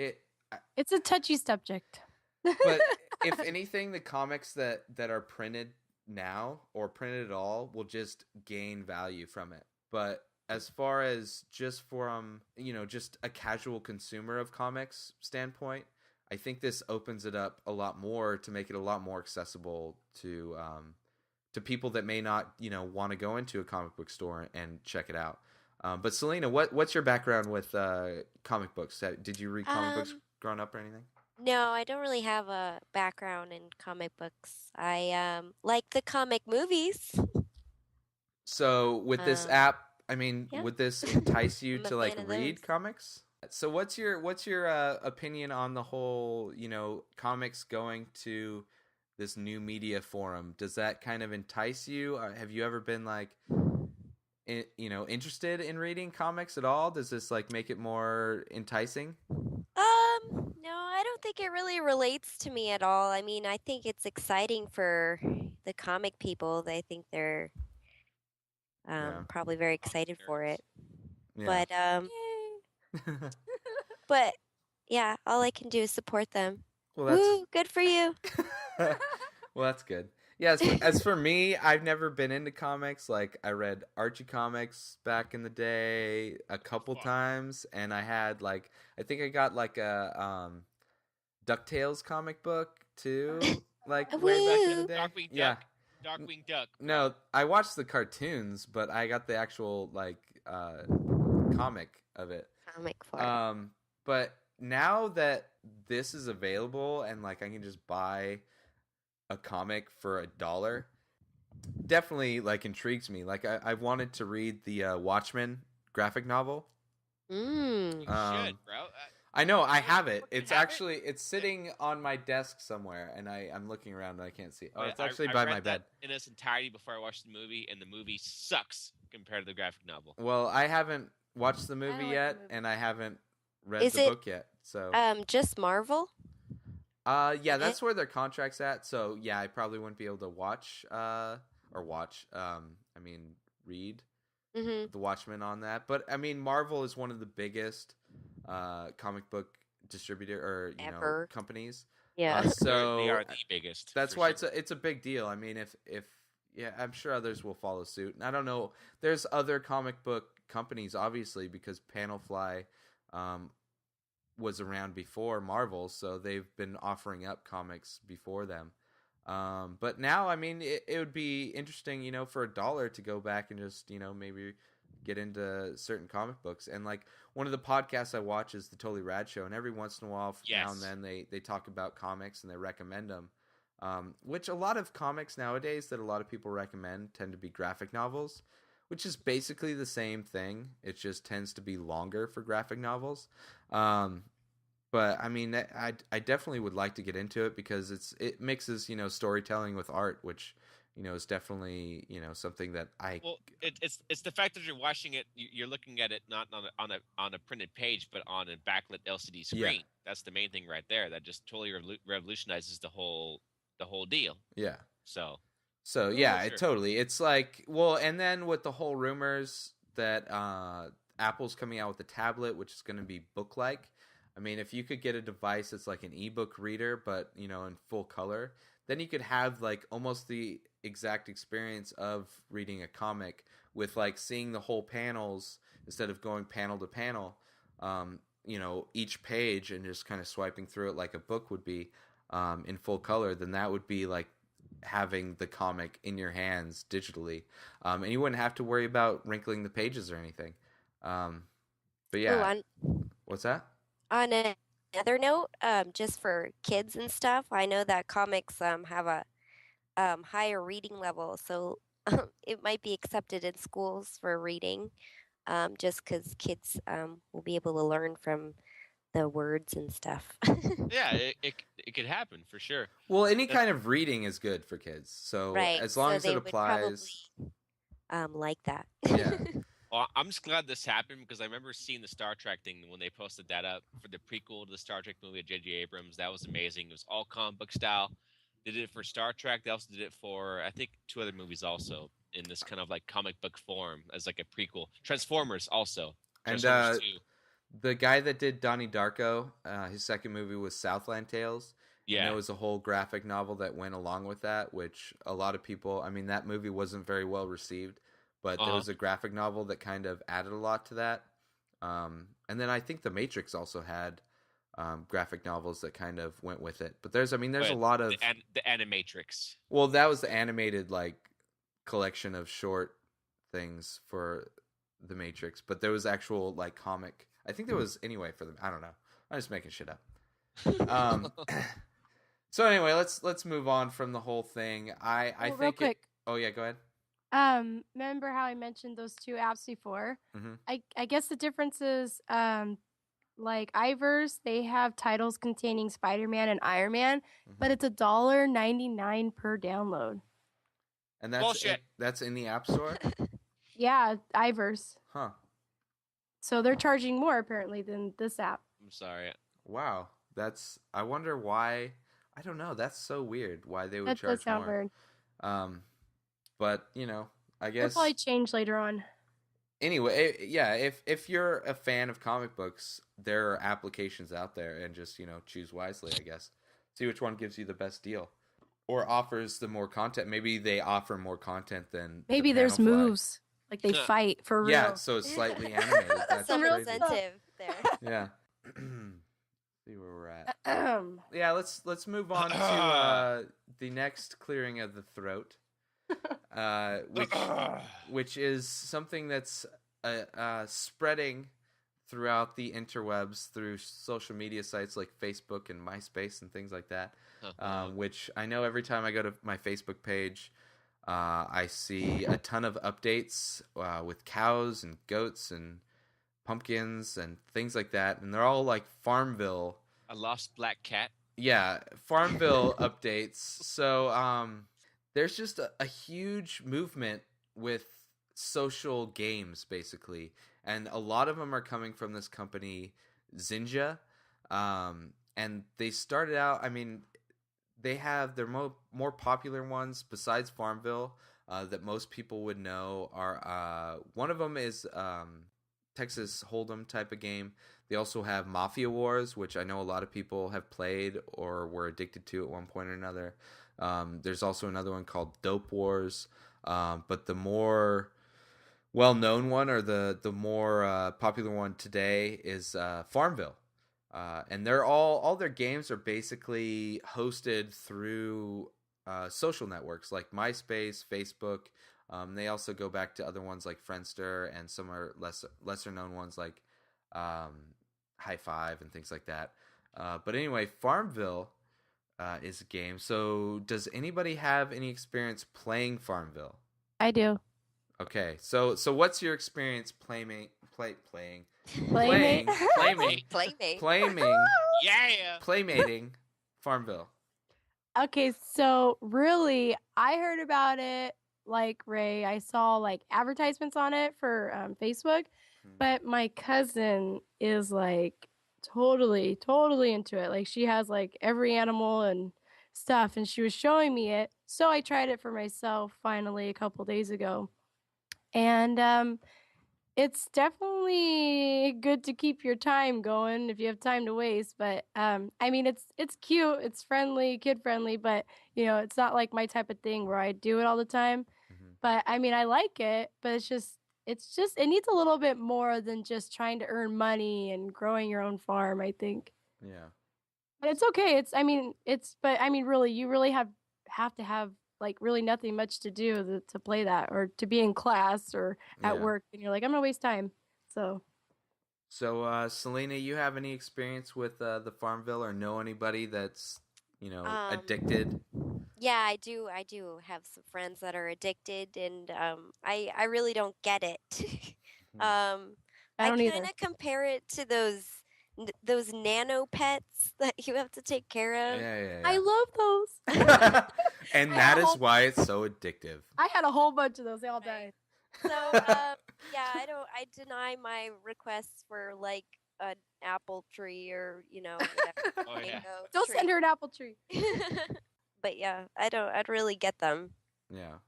It's a touchy subject. But if anything, the comics that are printed now or printed at all will just gain value from it. But as far as just from, just a casual consumer of comics standpoint, I think this opens it up a lot more to make it a lot more accessible to to people that may not, want to go into a comic book store and check it out. But Celina, what's your background with comic books? Did you read comic books growing up or anything? No, I don't really have a background in comic books. I like the comic movies. So with this app, yeah. would this entice you I'm a to like fan of read those. comics? So what's your opinion on the whole, comics going to this new media forum? Does that kind of entice you? Have you ever been like, interested in reading comics at all? Does this like make it more enticing? No, I don't think it really relates to me at all. I mean, I think it's exciting for the comic people. I think they're probably very excited for it. Yeah. But yeah, all I can do is support them. Well, Woo, good for you. Well, that's good. Yeah, as for me, I've never been into comics. Like, I read Archie comics back in the day a couple times, and I had like, I think I got like a DuckTales comic book too, like way back in the day. Darkwing Duck. No, I watched the cartoons, but I got the actual like comic of it. Comic form. But now that this is available and like I can just buy a comic for $1, definitely like intrigues me. Like I wanted to read the Watchmen graphic novel. You should, bro. I know, I have it. It's actually it's sitting on my desk somewhere, and I'm looking around and I can't see it. Oh, it's actually by my bed. In its entirety before I watched the movie, and the movie sucks compared to the graphic novel. Well, I haven't watched the movie yet, and I haven't read the book yet. So just Marvel? Yeah, that's where their contract's at. So yeah, I probably wouldn't be able to read the Watchmen on that. But I mean, Marvel is one of the biggest comic book distributor or companies. Yeah, so they are the biggest. That's why it's a big deal. I mean, if I'm sure others will follow suit. And I don't know. There's other comic book companies, obviously, because PanelFly was around before Marvel, so they've been offering up comics before them. But now, I mean, it would be interesting, for $1 to go back and just, maybe get into certain comic books. And like one of the podcasts I watch is the Totally Rad Show, and every once in a while, now and then, they talk about comics and they recommend them. Which a lot of comics nowadays that a lot of people recommend tend to be graphic novels, which is basically the same thing. It just tends to be longer for graphic novels. But I mean, I definitely would like to get into it because it mixes, storytelling with art, which, is definitely, something that I. Well, it's the fact that you're watching it, you're looking at it not on a printed page, but on a backlit LCD screen. Yeah. That's the main thing right there. That just totally revolutionizes the whole deal. Yeah. So yeah, sure. Totally. It's like, well, and then with the whole rumors that Apple's coming out with a tablet, which is going to be book-like. I mean, if you could get a device that's like an ebook reader, but, in full color, then you could have like almost the exact experience of reading a comic with like seeing the whole panels instead of going panel to panel, each page and just kind of swiping through it like a book would be in full color. Then that would be like having the comic in your hands digitally. And you wouldn't have to worry about wrinkling the pages or anything. But yeah. What's that? On another note, just for kids and stuff, I know that comics have a higher reading level, so it might be accepted in schools for reading, just because kids will be able to learn from the words and stuff. Yeah, it could happen for sure. Well, any kind of reading is good for kids, so right. as long as it applies, like that. Yeah. Well, I'm just glad this happened because I remember seeing the Star Trek thing when they posted that up for the prequel to the Star Trek movie of J.J. Abrams. That was amazing. It was all comic book style. They did it for Star Trek. They also did it for, I think, 2 other movies also in this kind of like comic book form as like a prequel. Transformers also. Transformers 2. The guy that did Donnie Darko, his second movie was Southland Tales. Yeah. And there was a whole graphic novel that went along with that, which a lot of people, I mean, that movie wasn't very well received. But there was a graphic novel that kind of added a lot to that. And then I think The Matrix also had graphic novels that kind of went with it. But there's a lot of... The Animatrix. Well, that was the animated, like, collection of short things for the Matrix, but there was actual like comic. I think there was anyway for them. I don't know. I'm just making shit up. So anyway, let's move on from the whole thing. I think real quick. Oh yeah, go ahead. Remember how I mentioned those two apps before? Mm-hmm. I guess the difference is like iVerse, they have titles containing Spider-Man and Iron Man, but it's $1.99 per download. And that's bullshit. That's in the App Store? Yeah, iVerse. Huh. So they're charging more apparently than this app. I'm sorry. Wow. I wonder why. I don't know. That's so weird why they would charge sound more. Weird. But, you know, I guess It'll probably change later on. Anyway, if you're a fan of comic books, there are applications out there, and just, you know, choose wisely, I guess. See which one gives you the best deal or offers the more content. Maybe they offer more content than maybe there's PanelFly. Moves. Like they fight for real. Yeah, so it's slightly animated. That's some crazy. incentive there. Yeah. See where we're at. Yeah, let's move on to the next clearing of the throat, which is something that's spreading throughout the interwebs through social media sites like Facebook and MySpace and things like that. Which I know every time I go to my Facebook page, I see a ton of updates with cows and goats and pumpkins and things like that, and they're all like FarmVille. A lost black cat. Yeah, FarmVille updates. So there's just a huge movement with social games, basically, and a lot of them are coming from this company, Zynga, and they started out. I mean, they have their more popular ones besides FarmVille that most people would know are one of them is Texas Hold'em type of game. They also have Mafia Wars, which I know a lot of people have played or were addicted to at one point or another. There's also another one called Dope Wars, but the more well-known one or the more popular one today is FarmVille. And they're all their games are basically hosted through social networks like MySpace, Facebook. They also go back to other ones like Friendster, and some are lesser known ones like High Five and things like that. But anyway, FarmVille is a game. So does anybody have any experience playing FarmVille? I do. Okay, so what's your experience playing? Playmate. Yeah. Playmating FarmVille. Okay, so really, I heard about it like Ray. I saw like advertisements on it for Facebook, but my cousin is like totally into it. Like she has like every animal and stuff, and she was showing me it. So I tried it for myself finally a couple days ago, and it's definitely good to keep your time going if you have time to waste. But I mean, it's cute, it's friendly, kid friendly, but you know, it's not like my type of thing where I do it all the time. But I mean, I like it, but it's just it needs a little bit more than just trying to earn money and growing your own farm, I think. Yeah. But it's okay. But I mean, really, you really have to have like really nothing much to do to play that, or to be in class or at work, and you're like, I'm gonna waste time. So Celina, you have any experience with the FarmVille, or know anybody that's, you know, addicted? Yeah, I do have some friends that are addicted, and I really don't get it. I kind of compare it to those nano pets that you have to take care of. Yeah. I love those. And that is why it's so addictive. I had a whole bunch of those. They all died. So yeah, I deny my requests for like an apple tree or, you know, whatever. Don't send her an apple tree. But yeah, I'd really get them. Yeah.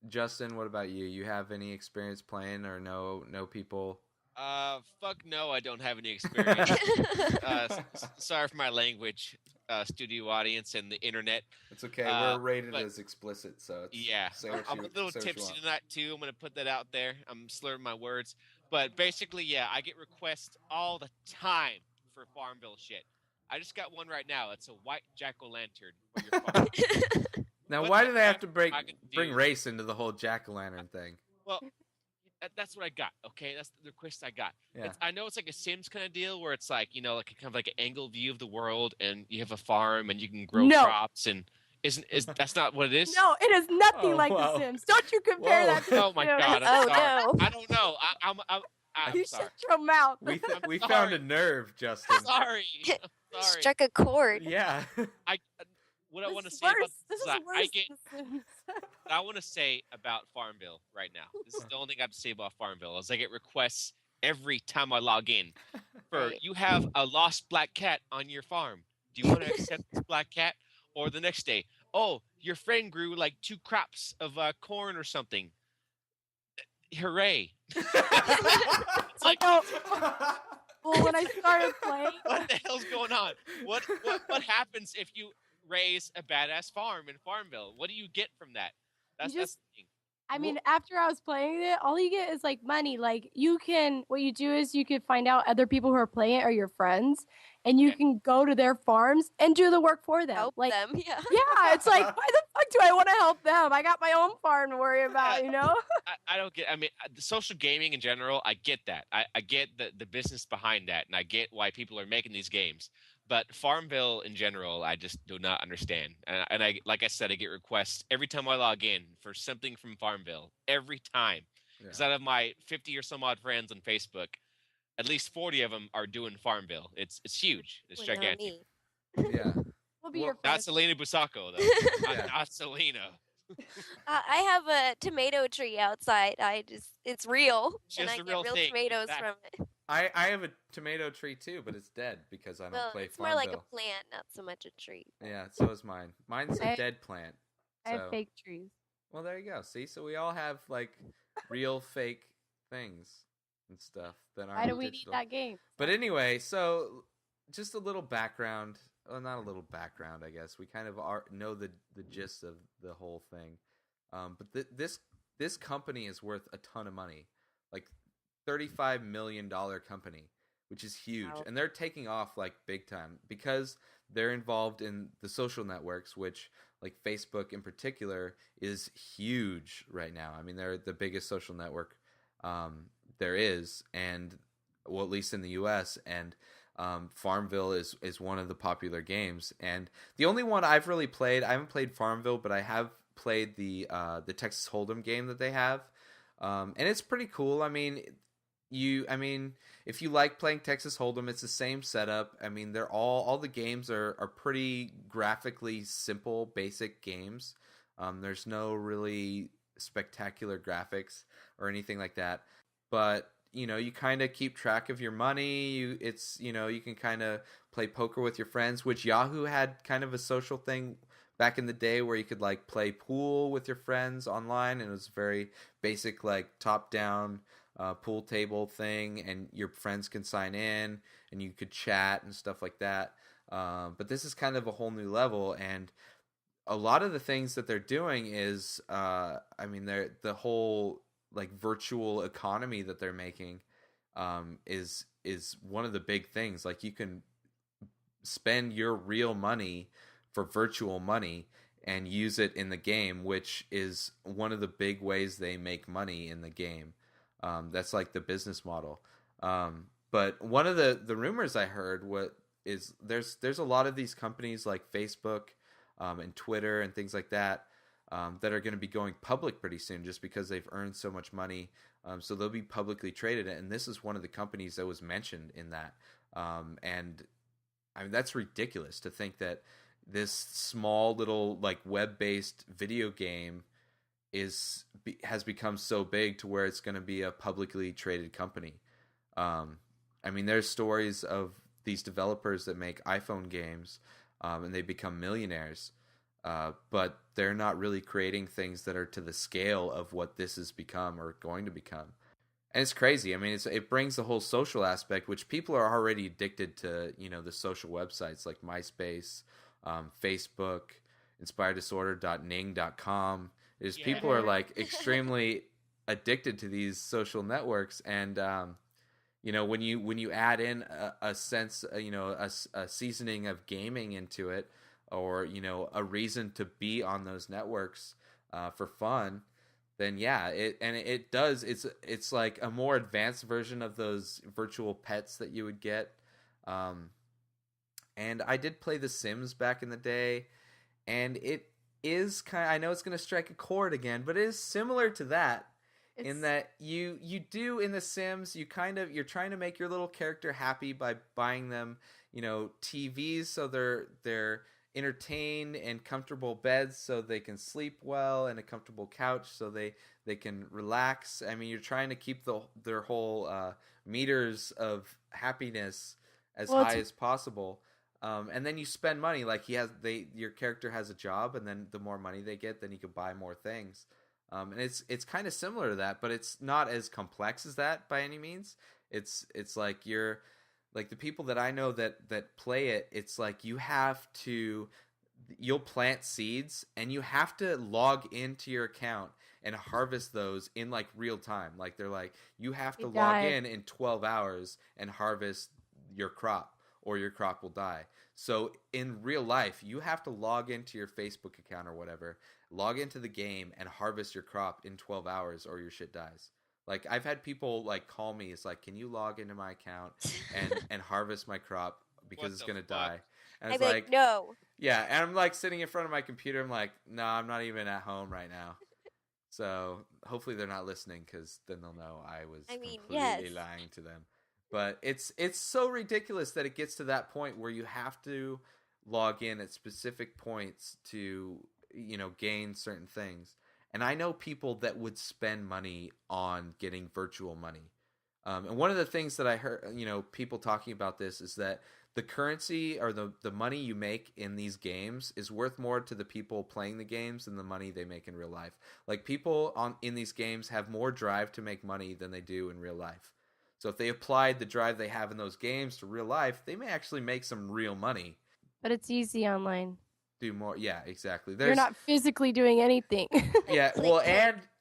Justin, what about you? You have any experience playing, or know people? Fuck no, I don't have any experience. Sorry for my language, studio audience and the internet. It's okay. We're rated as explicit, so it's, yeah. I'm a little tipsy tonight too. I'm gonna put that out there. I'm slurring my words, but basically, yeah, I get requests all the time for FarmVille shit. I just got one right now. It's a white jack-o'-lantern for your farm. Now, But why the do they have to graphics I could bring do- race into the whole jack-o'-lantern thing? Well, that's what I got. Okay, that's the request I got. Yeah. I know it's like a Sims kind of deal where it's like like a kind of like an angle view of the world, and you have a farm and you can grow crops, and is that's not what it is? No, it is nothing Oh, like wow. The Sims. Don't you compare Whoa. that to The Oh my Sims. God! Oh, I'm sorry. no. I don't know. I'm You sorry. shut your mouth. We sorry. found a nerve, Justin. Sorry. I'm sorry. Struck a chord. Yeah. What I want to This is say about worse. This is worse than The Sims. what I want to say about FarmVille right now. This is the only thing I have to say about FarmVille. Is I get requests every time I log in. For Right. you have a lost black cat on your farm. Do you want to accept this black cat? Or the next day, oh, your friend grew like 2 crops of corn or something. Hooray! It's like, Well, when I started playing, what the hell's going on? What happens if you raise a badass farm in FarmVille? What do you get from that? That's the thing. I mean, after I was playing it, all you get is like money. Like what you do is you can find out other people who are playing it are your friends, and you can go to their farms and do the work for them. Help like, them. Yeah. yeah, it's like, why the fuck do I want to help them? I got my own farm to worry about, you know? I don't get. I mean, the social gaming in general, I get that. I get the business behind that, and I get why people are making these games. But FarmVille in general, I just do not understand. And I, like I said, I get requests every time I log in for something from FarmVille. Every time, because out of my 50 or some odd friends on Facebook, at least 40 of them are doing FarmVille. It's huge. It's Well, not gigantic. me. Yeah. We'll be Well, your Not friends. Celina Busacco though. Not Celina. I have a tomato tree outside. It's real, She and has I the get real real thing, tomatoes exactly. from it. I have a tomato tree too, but it's dead because I don't Well, play it's more like a FarmVille. plant, not so much a tree. Yeah, so is mine. Mine's a I- dead plant. I have So, fake trees. well, there you go. See, so we all have like real fake things and stuff that aren't Why do we digital. need that game? But anyway, so just a little background. Well, not a little background, I guess. We kind of know the gist of the whole thing. But this company is worth a ton of money, like $35 million company, which is huge, Wow. and they're taking off like big time because they're involved in the social networks, which like Facebook in particular is huge right now. I mean, they're the biggest social network there is, and well, at least in the U.S. and FarmVille is one of the popular games, and the only one I've really played. I haven't played FarmVille, but I have played the Texas Hold'em game that they have, and it's pretty cool. I mean, if you like playing Texas Hold'em, it's the same setup. I mean, they're all the games are pretty graphically simple, basic games. There's no really spectacular graphics or anything like that, but you kind of keep track of your money. You can kind of play poker with your friends, which Yahoo had kind of a social thing back in the day where you could like play pool with your friends online, and it was very basic, like top down pool table thing, and your friends can sign in and you could chat and stuff like that. But this is kind of a whole new level, and a lot of the things that they're doing is they're the whole like virtual economy that they're making is one of the big things. Like you can spend your real money for virtual money and use it in the game, which is one of the big ways they make money in the game. That's like the business model. But one of the rumors I heard is there's a lot of these companies like Facebook and Twitter and things like that that are going to be going public pretty soon just because they've earned so much money. So they'll be publicly traded, and this is one of the companies that was mentioned in that. And I mean, that's ridiculous to think that this small little like web-based video game has become so big to where it's going to be a publicly traded company. I mean, there's stories of these developers that make iPhone games, and they become millionaires, but they're not really creating things that are to the scale of what this has become or going to become. And it's crazy. I mean, it brings the whole social aspect, which people are already addicted to, the social websites like MySpace, Facebook, inspireddisorder.ning.com. People are like extremely addicted to these social networks, and when you add in a sense, a seasoning of gaming into it, or a reason to be on those networks for fun, then yeah, it does. It's like a more advanced version of those virtual pets that you would get. And I did play The Sims back in the day, and it is I know it's going to strike a chord again, but it is similar to that. In that you do in The Sims, you're trying to make your little character happy by buying them, TVs so they're entertained, and comfortable beds so they can sleep well, and a comfortable couch so they can relax. I mean, you're trying to keep their whole meters of happiness as high as possible. And then you spend money, like your character has a job, and then the more money they get, then you can buy more things. And it's kind of similar to that, but it's not as complex as that by any means. It's like like the people that I know that play it, it's like you'll plant seeds, and you have to log into your account and harvest those in like real time. Like they're like, you have to log in 12 hours and harvest your crop, or your crop will die. So in real life, you have to log into your Facebook account or whatever, log into the game, and harvest your crop in 12 hours, or your shit dies. Like, I've had people like call me. It's like, can you log into my account and harvest my crop because it's gonna die? And I'd be like, no. Yeah, and I'm like sitting in front of my computer. I'm like, no, I'm not even at home right now. So hopefully they're not listening, because then they'll know I was completely lying to them. But it's so ridiculous that it gets to that point where you have to log in at specific points to, gain certain things. And I know people that would spend money on getting virtual money. And one of the things that I heard, people talking about this is that the currency, or the money you make in these games, is worth more to the people playing the games than the money they make in real life. Like, people in these games have more drive to make money than they do in real life. So if they applied the drive they have in those games to real life, they may actually make some real money. But it's easy online. Do more. Yeah, exactly. You're not physically doing anything. Yeah, well,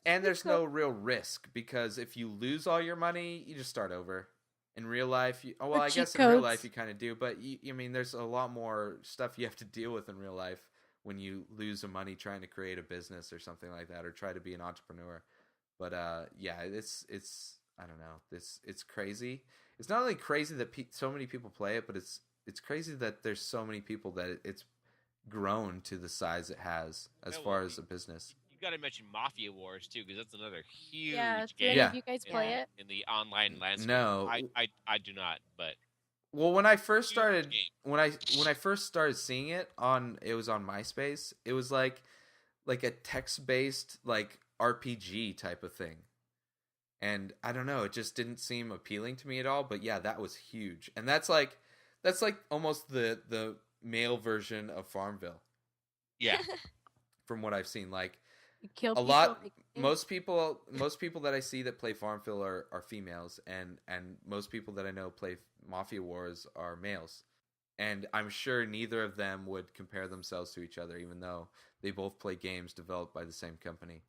and there's no real risk, because if you lose all your money, you just start over. In real life, I guess in real life you kind of do, but there's a lot more stuff you have to deal with in real life when you lose some money trying to create a business or something like that, or try to be an entrepreneur. But yeah, it's I don't know. It's crazy. It's not only crazy that so many people play it, but it's crazy that there's so many people that it's grown to the size it has as far as a business. You got to mention Mafia Wars too, because that's another huge game. Yeah, do you guys play it in the online landscape? No, I do not. But when I first started, when I first started seeing it it was on MySpace. It was like a text-based like RPG type of thing. And I don't know, it just didn't seem appealing to me at all. But yeah, that was huge, and that's like almost the male version of FarmVille. Yeah, from what I've seen, like a lot. Most people that I see that play FarmVille are females, and most people that I know play Mafia Wars are males. And I'm sure neither of them would compare themselves to each other, even though they both play games developed by the same company.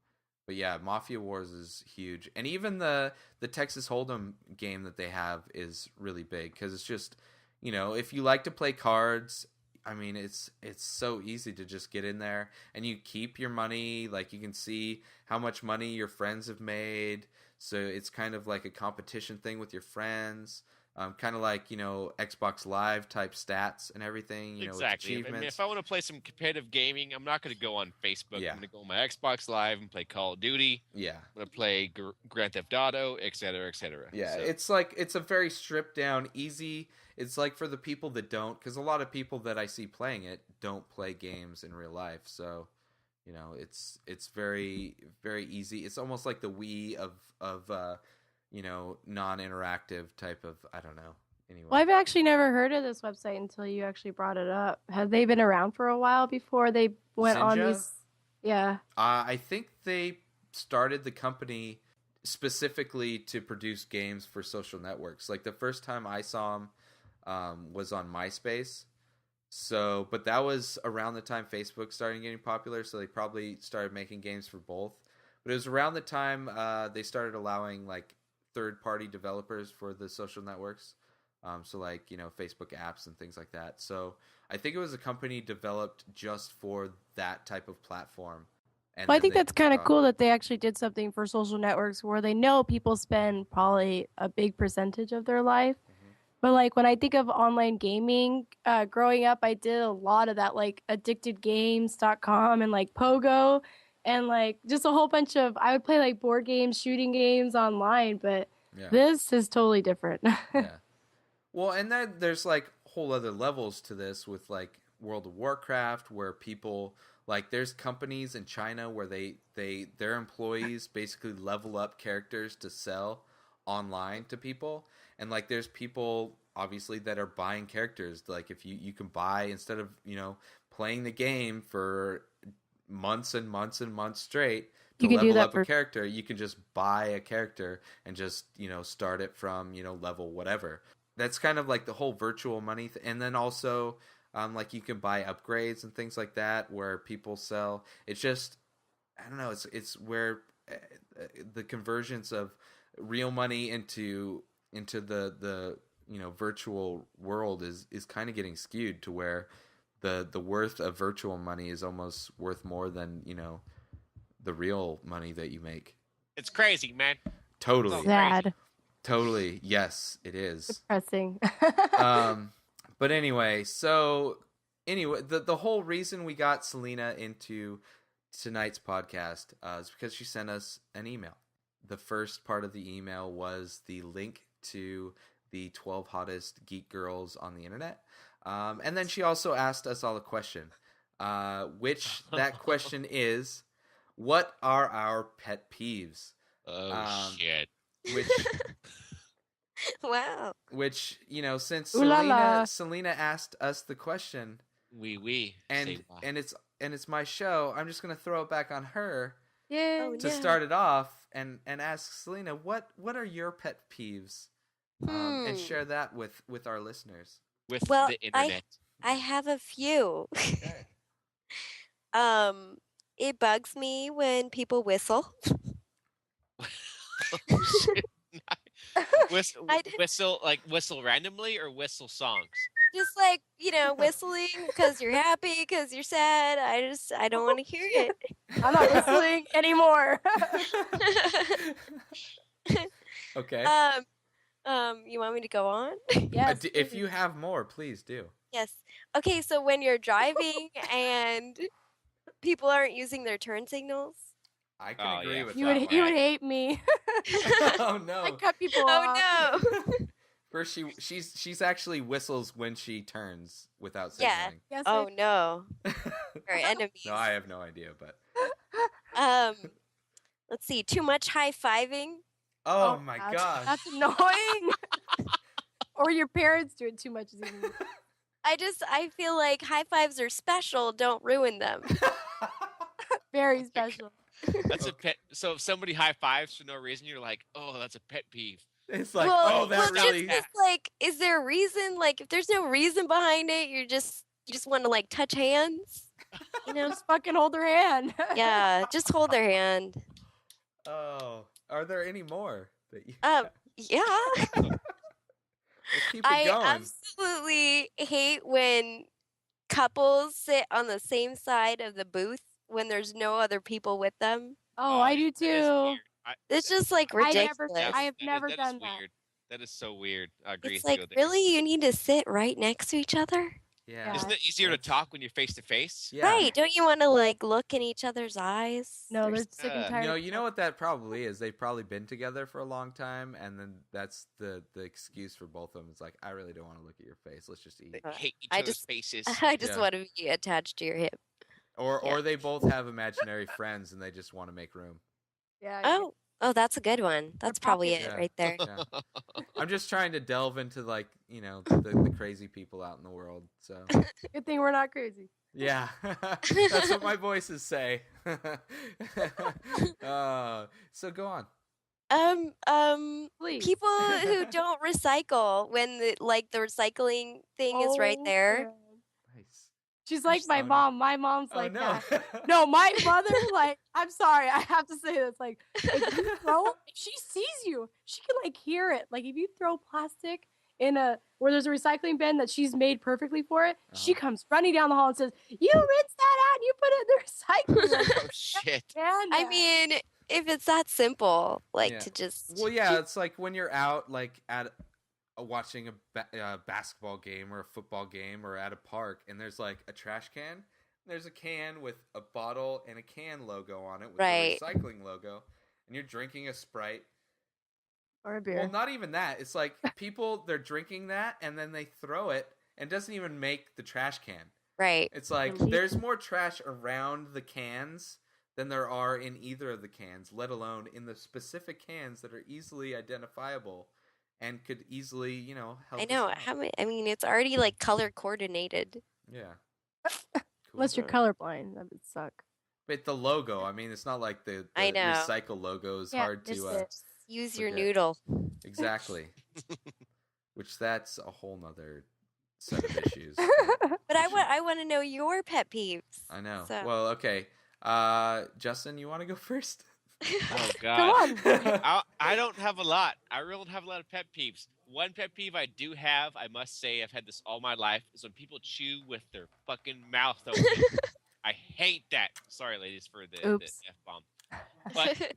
But yeah, Mafia Wars is huge. And even the Texas Hold'em game that they have is really big, because it's just, if you like to play cards, I mean, it's so easy to just get in there, and you keep your money. Like, you can see how much money your friends have made. So it's kind of like a competition thing with your friends. Kind of like, Xbox Live type stats and everything, exactly. With achievements. If I want to play some competitive gaming, I'm not going to go on Facebook. Yeah. I'm going to go on my Xbox Live and play Call of Duty. Yeah. I'm going to play Grand Theft Auto, et cetera, et cetera. Yeah, so it's a very stripped down, easy. It's like for the people that don't, because a lot of people that I see playing it don't play games in real life. So, it's very, very easy. It's almost like the Wii of non-interactive type of, I don't know. Anyway. Well, I've actually never heard of this website until you actually brought it up. Have they been around for a while before they went on these? Yeah. I think they started the company specifically to produce games for social networks. Like, the first time I saw them was on MySpace. So, but that was around the time Facebook started getting popular, so they probably started making games for both. But it was around the time they started allowing like third-party developers for the social networks. So like, Facebook apps and things like that. So I think it was a company developed just for that type of platform. And I think that's kind of cool that they actually did something for social networks where they know people spend probably a big percentage of their life. But like when I think of online gaming, growing up, I did a lot of that, like addictedgames.com and like Pogo and like just a whole bunch of, I would play like board games, shooting games online, but this is totally different. Yeah. Well, and then there's like whole other levels to this with like World of Warcraft, where people like there's companies in China where their employees basically level up characters to sell online to people. And like there's people obviously that are buying characters. Like if you can buy, instead of, playing the game for months and months and months straight to level up a character, you can just buy a character and just, start it from, level whatever. That's kind of like the whole virtual money. And then also like you can buy upgrades and things like that where people sell. It's just, I don't know. It's where the convergence of real money into the virtual world is kind of getting skewed to where the worth of virtual money is almost worth more than the real money that you make. It's crazy, man. Totally sad. Totally, yes, it is depressing. But anyway, the whole reason we got Celina into tonight's podcast is because she sent us an email. The first part of the email was the link to the 12 hottest geek girls on the internet. And then she also asked us all a question, which that question is, what are our pet peeves? Shit. Which, wow. Which, since Ooh-la-la. Celina asked us the question, and it's my show, I'm just going to throw it back on her. Yeah. To start it off and ask Celina, what are your pet peeves? And share that with our listeners. With the internet. I have a few. Okay. It bugs me when people whistle. Whistle randomly or whistle songs? Just like, whistling because you're happy, because you're sad. I don't want to hear it. I'm not whistling anymore. Okay. You want me to go on? Yes. If you have more, please do. Yes. Okay, so when you're driving and people aren't using their turn signals. I can agree with you that. You would hate me. Oh no. I cut people off. Oh no. First, she's actually whistles when she turns without signaling. Yeah. Oh no. Our enemies. No, I have no idea, but. Let's see. Too much high-fiving. Oh my gosh. That's annoying. Or your parents do it too much. I feel like high fives are special. Don't ruin them. Very special. That's a pet. So if somebody high fives for no reason, you're like, oh, that's a pet peeve. It's like, that really. Just like, is there a reason? Like, if there's no reason behind it, you just want to like touch hands. Just fucking hold their hand. Yeah, just hold their hand. Oh, are there any more that you? Yeah. Keep it going. I absolutely hate when couples sit on the same side of the booth when there's no other people with them. Oh, I do too. It's just like ridiculous. I have never done that. Weird. That is so weird. I agree. It's like, really? You need to sit right next to each other? Yeah. Isn't it easier to talk when you're face to face? Yeah. Right. Don't you want to like look in each other's eyes? No, they're sick and tired. No, you know what that probably is? They've probably been together for a long time, and then that's the excuse for both of them. It's like, I really don't want to look at your face. Let's just eat. They hate each other's faces. I just want to be attached to your hip. Or they both have imaginary friends, and they just want to make room. Yeah. Oh, that's a good one. That's probably it right there. Yeah. I'm just trying to delve into like, the crazy people out in the world. So good thing we're not crazy. Yeah. That's what my voices say. So go on. Please. People who don't recycle when the recycling thing is right there. God. Nice. She's like my mom. My mom's like no. that. No, my mother, like, I'm sorry, I have to say this. Like, if she sees you, she can like hear it. Like, if you throw plastic where there's a recycling bin that she's made perfectly for it, she comes running down the hall and says, "You rinse that out and you put it in the recycling bin." Oh shit! I mean, if it's that simple, like to just. Well, yeah, it's like when you're out, like at watching a basketball game or a football game or at a park, and there's like a trash can. There's a can with a bottle and a can logo on it with the recycling logo, and you're drinking a Sprite. Or a beer. Well, not even that. It's like people, they're drinking that, and then they throw it, and it doesn't even make the trash can. Right. It's like there's more trash around the cans than there are in either of the cans, let alone in the specific cans that are easily identifiable and could easily, help. I know. How many? I mean, it's already like color coordinated. Yeah. Cool. Unless you're colorblind, that would suck. But the logo, I mean, it's not like the I know. recycle logo is hard to use your noodle. Exactly. Which that's a whole nother set of issues. But I want to know your pet peeves. I know. So. Well, okay. Justin, you want to go first? Oh God. Come on. I don't have a lot. I really don't have a lot of pet peeves. One pet peeve I do have, I must say, I've had this all my life, is when people chew with their fucking mouth open. I hate that. Sorry, ladies, for the F-bomb. But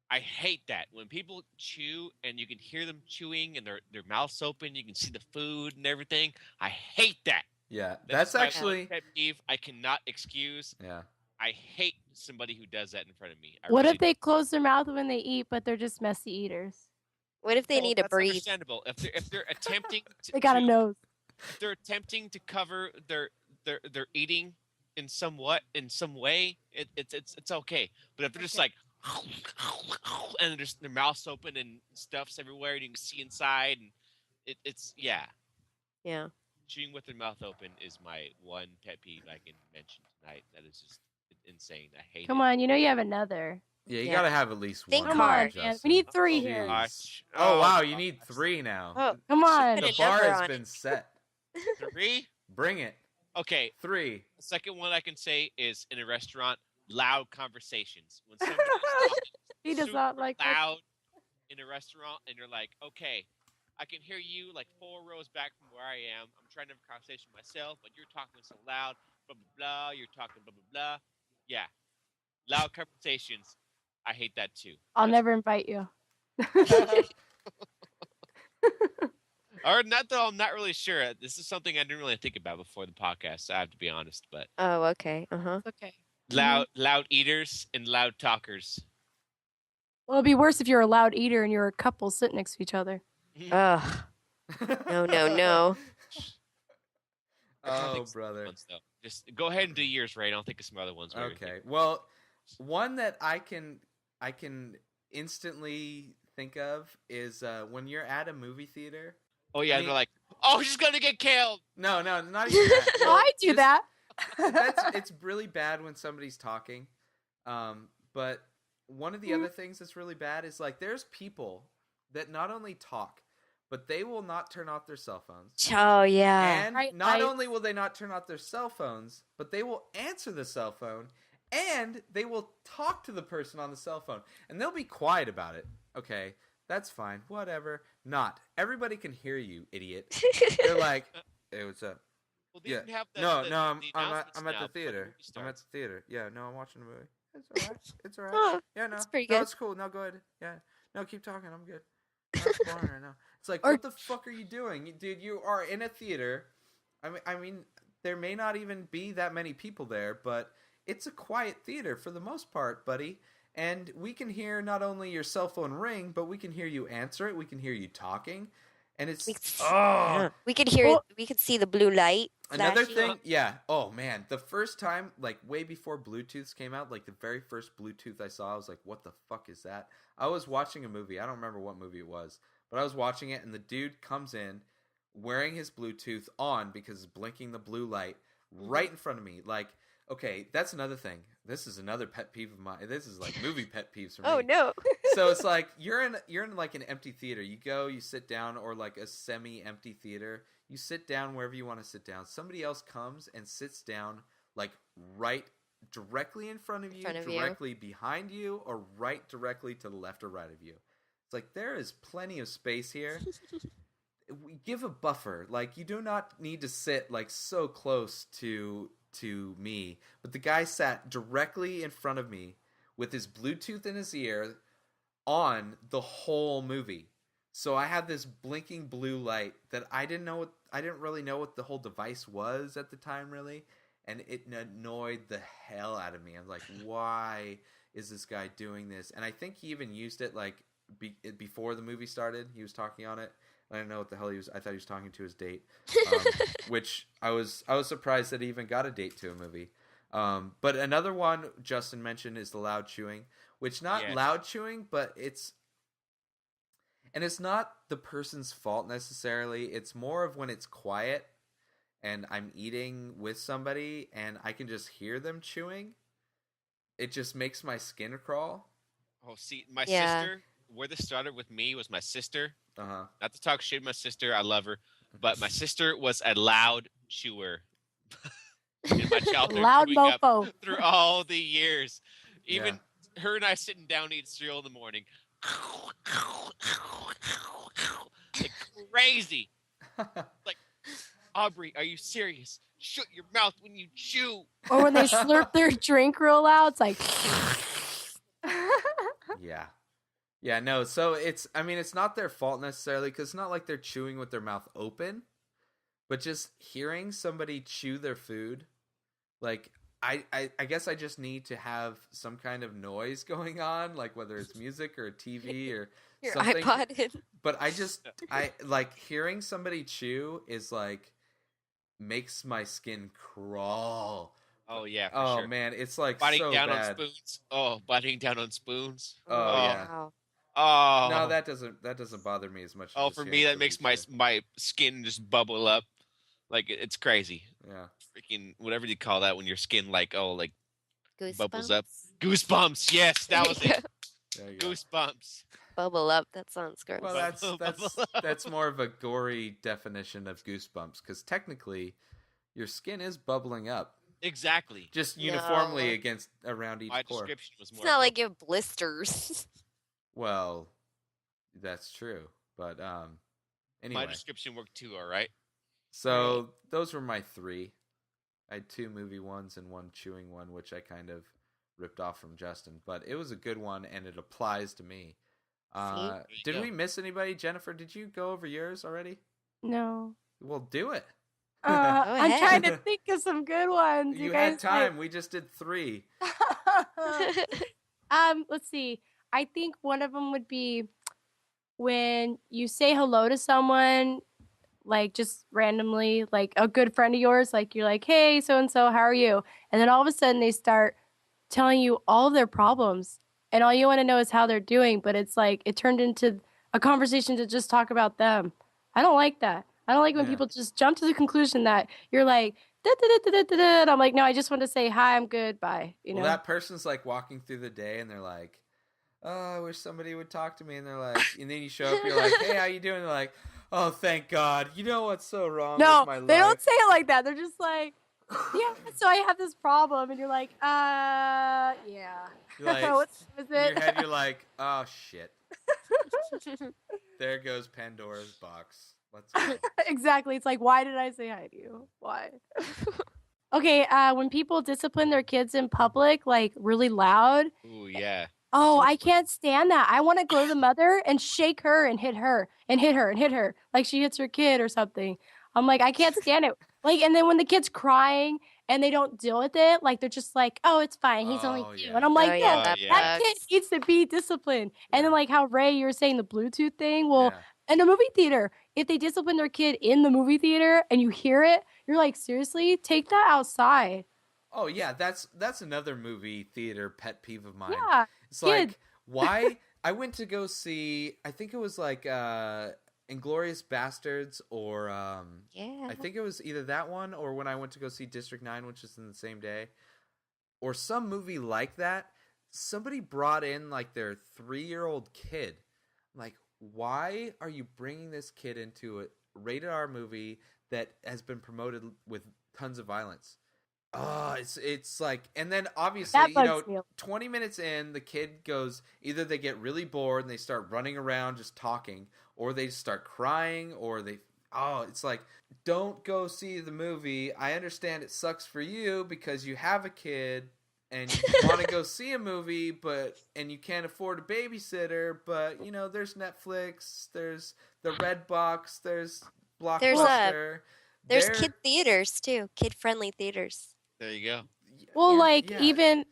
I hate that. When people chew and you can hear them chewing and their mouth's open, you can see the food and everything. I hate that. Yeah, that's actually... pet peeve I cannot excuse. Yeah. I hate somebody who does that in front of me. What if they close their mouth when they eat, but they're just messy eaters? What if they need to breathe? Understandable. If they're attempting to, they got a nose. If they're attempting to cover their eating in some way, it's okay. But if they're just like and their mouth's open and stuff's everywhere and you can see inside and it's Yeah. Chewing with their mouth open is my one pet peeve I can mention tonight. That is just insane. I hate it. Come on, you have another. Yeah, you gotta have at least Think one. hard, man. We need 3 here. Oh wow, you need 3 now. Oh, come on. The bar has been set. 3? Bring it. Okay. 3. The second one I can say is in a restaurant, loud conversations. When somebody's he does not like loud in a restaurant and you're like, okay, I can hear you like 4 rows back from where I am. I'm trying to have a conversation with myself, but you're talking so loud, blah, blah, blah. You're talking blah, blah, blah. Yeah. Loud conversations. I hate that too. I'll never invite you. Or not though, I'm not really sure. This is something I didn't really think about before the podcast, so I have to be honest. But oh, okay. Okay. Loud eaters and loud talkers. Well, it'd be worse if you're a loud eater and you're a couple sitting next to each other. Ugh. No. Oh, brother. Just go ahead and do yours, Ray. I'll think of some other ones. Okay. Well, one that I can instantly think of is when you're at a movie theater. Oh yeah, they're like, oh, she's gonna get killed. No, not even that. Well, I do that. It's really bad when somebody's talking. But one of the other things that's really bad is like there's people that not only talk, but they will not turn off their cell phones. Oh yeah. And not only will they not turn off their cell phones, but they will answer the cell phone and they will talk to the person on the cell phone. And they'll be quiet about it. Okay, that's fine. Whatever. Not. Everybody can hear you, idiot. They're like, hey, what's up? Well, they Yeah. have I'm at the theater. I'm at the theater. Yeah, no, I'm watching a movie. It's alright. It's alright. Oh, Yeah, no. that's pretty No, good. it's cool. No, go ahead. Yeah. No, keep talking. I'm good. No, it's boring right now. It's like, what the fuck are you doing? Dude, you are in a theater. I mean, there may not even be that many people there, but it's a quiet theater for the most part, buddy. And we can hear not only your cell phone ring, but we can hear you answer it. We can hear you talking. And it's we could hear we could see the blue light. Another thing, yeah. Oh man, the first time, like way before Bluetooth came out, like the very first Bluetooth I saw, I was like, "What the fuck is that?" I was watching a movie. I don't remember what movie it was, but I was watching it, and the dude comes in wearing his Bluetooth on because it's blinking the blue light right in front of me. Like, okay, that's another thing. This is another pet peeve of mine. This is like movie pet peeves for me. Oh no. So it's like you're in like an empty theater. You go, you sit down, or like a semi-empty theater. You sit down wherever you want to sit down. Somebody else comes and sits down like right directly in front of you, directly behind you, or right directly to the left or right of you. It's like there is plenty of space here. give a buffer. Like, you do not need to sit like so close to me. But the guy sat directly in front of me with his Bluetooth in his ear on the whole movie. So I had this blinking blue light that I didn't really know what the whole device was at the time, really, and it annoyed the hell out of me. I was like, why is this guy doing this? And I think he even used it like before the movie started. He was talking on it. I don't know what the hell he was. I thought he was talking to his date, which I was surprised that he even got a date to a movie. But another one Justin mentioned is the loud chewing, which not loud chewing, but it's not the person's fault necessarily. It's more of when it's quiet and I'm eating with somebody and I can just hear them chewing. It just makes my skin crawl. Oh, see, my sister, where this started with me was my sister. Uh-huh. Not to talk shit, my sister, I love her, but my sister was a loud chewer in my childhood. Loud mofo. Through all the years. Even her and I sitting down eating cereal in the morning. Like crazy. Like, Aubrey, are you serious? Shut your mouth when you chew. Or when they slurp their drink real loud, it's like. Yeah, no, so it's not their fault necessarily, because it's not like they're chewing with their mouth open, but just hearing somebody chew their food, like, I guess I just need to have some kind of noise going on, like whether it's music or a TV or Your something. iPod in. But I like hearing somebody chew is like makes my skin crawl. Oh yeah. For oh sure. Man, it's like biting so down bad. on spoons. Oh, biting down on spoons. Oh yeah. Wow. Oh no, that doesn't bother me as much. Oh, as for just me, hearing that makes somebody my skin just bubble up, like it's crazy. Yeah. Freaking whatever you call that when your skin like Goosebumps. bubbles up. Goosebumps. Yes, that was it. There you go. Goosebumps. Bubble up. That sounds gross. Well, that's more of a gory definition of goosebumps, because technically, your skin is bubbling up. Exactly. Just uniformly around each My pore. description was more. It's not like you have blisters. Well, that's true, but anyway. My description worked too. All right. So those were my 3. I had 2 movie ones and 1 chewing one, which I kind of ripped off from Justin, but it was a good one and it applies to me. Did we miss anybody? Jennifer, did you go over yours already? No. Well, do it. I'm trying to think of some good ones. You had time. We just did 3. Let's see. I think one of them would be when you say hello to someone, like just randomly, like a good friend of yours, like you're like, hey, so-and-so, how are you? And then all of a sudden they start telling you all of their problems and all you want to know is how they're doing. But it's like, it turned into a conversation to just talk about them. I don't like that. I don't like when people just jump to the conclusion that you're like, and I'm like, no, I just want to say, hi, I'm good, bye. You know? Well, that person's like walking through the day and they're like, oh, I wish somebody would talk to me. And they're like, and then you show up, you're like, hey, how you doing? They're like, oh, thank God. You know what's so wrong with my life? No, they don't say it like that. They're just like, yeah, so I have this problem. And you're like, yeah. Like, what is it? In your head, you're like, oh, shit. There goes Pandora's box. Let's go. Exactly. It's like, why did I say hi to you? Why? Okay, when people discipline their kids in public, like really loud. Ooh, yeah. Oh, I can't stand that. I want to go to the mother and shake her and hit her and hit her and hit her like she hits her kid or something. I'm like, I can't stand it. Like, and then when the kid's crying and they don't deal with it, like they're just like, oh, it's fine. He's only 2. Yeah. And I'm like, that kid needs to be disciplined. And then like how Ray, you were saying the Bluetooth thing. Well, in a movie theater, if they discipline their kid in the movie theater and you hear it, you're like, seriously, take that outside. Oh yeah, that's another movie theater pet peeve of mine. Yeah, it's like, why? I went to go see, I think it was like Inglourious Bastards or I think it was either that one or when I went to go see District 9, which is in the same day, or some movie like that. Somebody brought in like their 3-year-old kid. Like, why are you bringing this kid into a rated R movie that has been promoted with tons of violence? It's like, and then obviously, That bugs me. 20 minutes in, the kid goes, either they get really bored and they start running around just talking, or they start crying, or it's like, don't go see the movie. I understand it sucks for you because you have a kid and you want to go see a movie, and you can't afford a babysitter, but there's Netflix, there's the Redbox, there's Blockbuster. There's kid theaters too, kid-friendly theaters. There you go. Well, even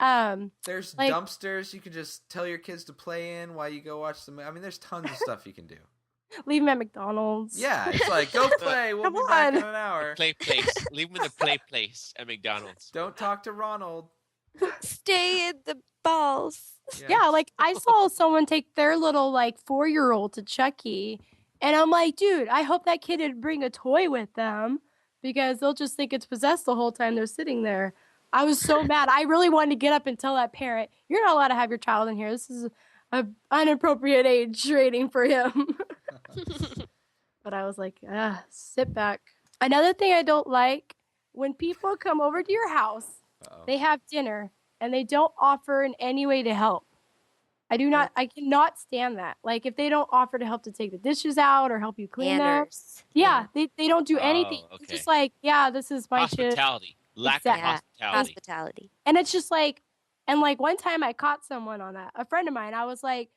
there's dumpsters you can just tell your kids to play in while you go watch the movie. I mean, there's tons of stuff you can do. Leave them at McDonald's. Yeah, it's like, go play. We'll be back in an hour. Play place. Leave them in the play place at McDonald's. Don't talk to Ronald. Stay in the balls. Yeah, like I saw someone take their little 4-year-old to Chucky, and I'm like, dude, I hope that kid didn't bring a toy with them because they'll just think it's possessed the whole time they're sitting there. I was so mad. I really wanted to get up and tell that parent, you're not allowed to have your child in here. This is an inappropriate age rating for him. But I was like, sit back. Another thing I don't like, when people come over to your house, they have dinner, and they don't offer in any way to help. I cannot stand that. Like, if they don't offer to help to take the dishes out or help you clean them. Yeah, they don't do anything. Okay. It's just like, this is my shit. Hospitality. Lack of hospitality. And it's just like, one time I caught someone on that. A friend of mine, I was like,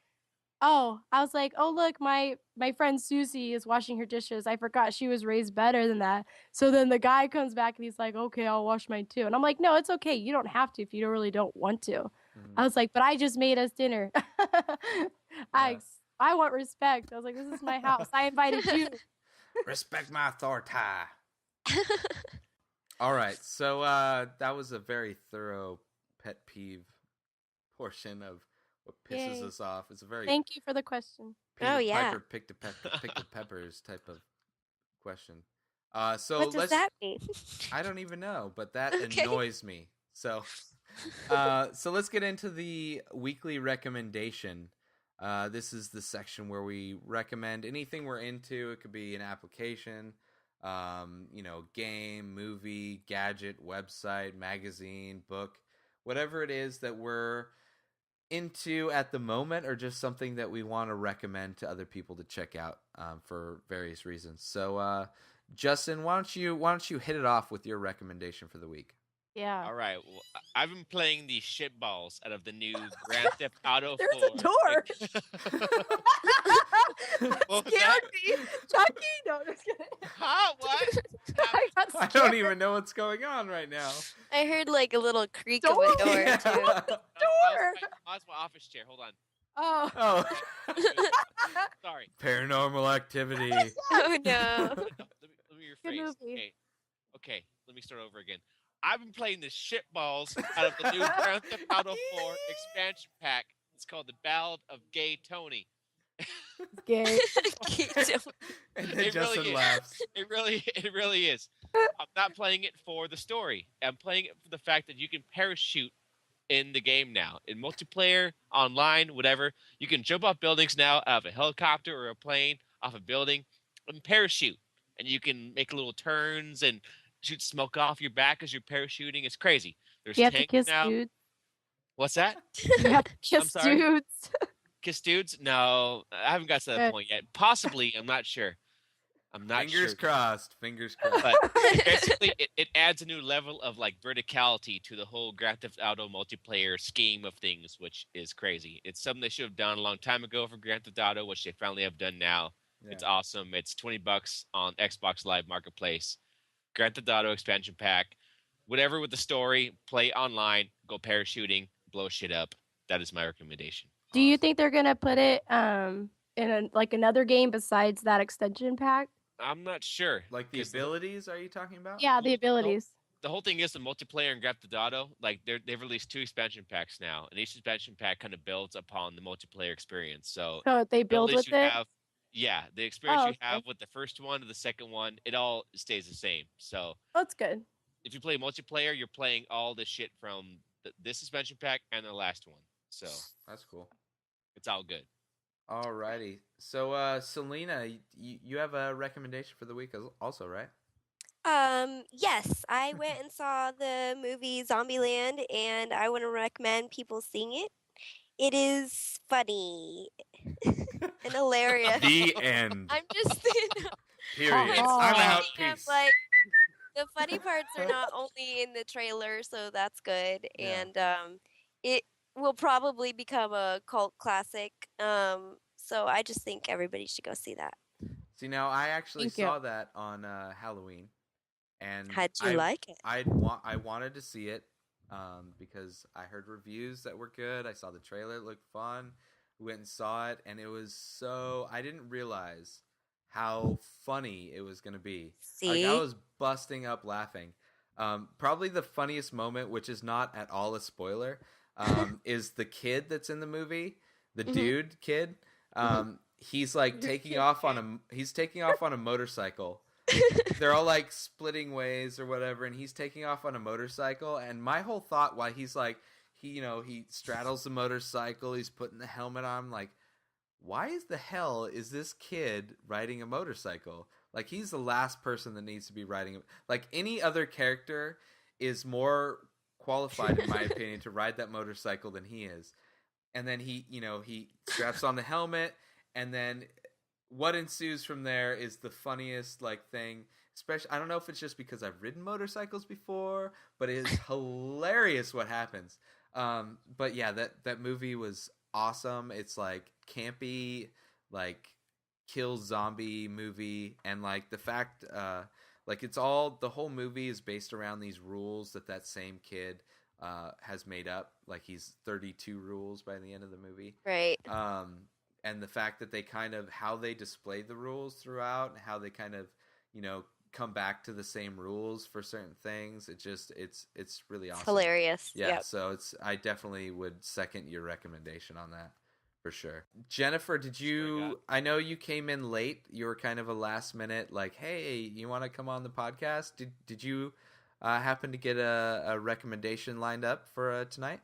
oh, look, my friend Susie is washing her dishes. I forgot she was raised better than that. So then the guy comes back and he's like, okay, I'll wash mine too. And I'm like, no, it's okay. You don't have to if you really don't want to. Mm-hmm. I was like, but I just made us dinner. I want respect. I was like, this is my house. I invited you. Respect my authority. All right. So that was a very thorough pet peeve portion of what pisses us off. It's a very thank you for the question. Piper pick the peppers type of question. So what does that mean? I don't even know, but that annoys me. So let's get into the weekly recommendation. This is the section where we recommend anything we're into. It could be an application, game, movie, gadget, website, magazine, book, whatever it is that we're into at the moment, or just something that we want to recommend to other people to check out for various reasons. So, Justin, why don't you hit it off with your recommendation for the week? Yeah. All right. Well, I've been playing the shitballs out of the new Grand Theft Auto 4. There's a door. Scared me. Chucky? No, just kidding. Huh? What? I don't even know what's going on right now. I heard a little creak of a door too. Door. That's my office chair. Hold on. Oh. Sorry. Paranormal activity. Oh no. Let me rephrase. Okay. Let me start over again. I've been playing the shitballs out of the new Grand Theft Auto 4 expansion pack. It's called the Ballad of Gay Tony. Gay. And then Justin laughs. It really is. I'm not playing it for the story. I'm playing it for the fact that you can parachute in the game now. In multiplayer, online, whatever, you can jump off buildings now out of a helicopter or a plane off a building and parachute. And you can make little turns and shoot smoke off your back as you're parachuting. It's crazy. There's you have tanks to kiss now. Dudes. What's that? You have to kiss dudes. Kiss dudes? No, I haven't got to that point yet. Possibly, I'm not sure. Fingers crossed. But basically, it adds a new level of verticality to the whole Grand Theft Auto multiplayer scheme of things, which is crazy. It's something they should have done a long time ago for Grand Theft Auto, which they finally have done now. Yeah. It's awesome. It's $20 on Xbox Live Marketplace. Grand Theft Auto expansion pack, whatever with the story, play online, go parachuting, blow shit up. That is my recommendation. Do you think they're gonna put it in another game besides that extension pack? I'm not sure. Like the abilities, are you talking about? Yeah, the abilities. The whole thing is the multiplayer in Grand Theft Auto. They've released 2 expansion packs now, and each expansion pack kind of builds upon the multiplayer experience. So they build with it. Yeah, the experience you have with the first one or the second one, it all stays the same. So that's good. If you play multiplayer, you're playing all the shit from this expansion pack and the last one. So that's cool. It's all good. Alrighty. So, Celina, you have a recommendation for the week also, right? Yes, I went and saw the movie Zombieland, and I want to recommend people seeing it. It is funny and hilarious. The end. I'm just, Period. Oh. I'm I'm out. kidding. Peace. Like, the funny parts are not only in the trailer, so that's good. Yeah. And it will probably become a cult classic. So I just think everybody should go see that. See, now I actually Thank you. saw that on Halloween, and How'd you like it? I wanted to see it because I heard reviews that were good. I saw the trailer; it looked fun. We went and saw it, and it was so I didn't realize how funny it was going to be. See? Like I was busting up laughing. Probably the funniest moment, which is not at all a spoiler, is the kid that's in the movie, the dude kid. He's like taking off on a motorcycle. They're all like splitting ways or whatever, and he's taking off on a motorcycle. And my whole thought, while he's like, he straddles the motorcycle, he's putting the helmet on, like, why the hell is this kid riding a motorcycle? Like, he's the last person that needs to be riding it. Like, any other character is more qualified, in my opinion, to ride that motorcycle than he is. And then he straps on the helmet, and then what ensues from there is the funniest like thing. Especially, I don't know if it's just because I've ridden motorcycles before, but it is hilarious what happens. But yeah, that movie was awesome. It's like campy, like kill zombie movie, and like the fact, like it's all the whole movie is based around these rules that same kid has made up. Like he's 32 rules by the end of the movie. Right. And the fact that they kind of how they display the rules throughout, and how they kind of come back to the same rules for certain things. It's really awesome. It's hilarious. Yeah. Yep. So I definitely would second your recommendation on that for sure. Jennifer, did you? I know you came in late. You were kind of a last minute, like, hey, you want to come on the podcast? Did you happen to get a recommendation lined up for tonight?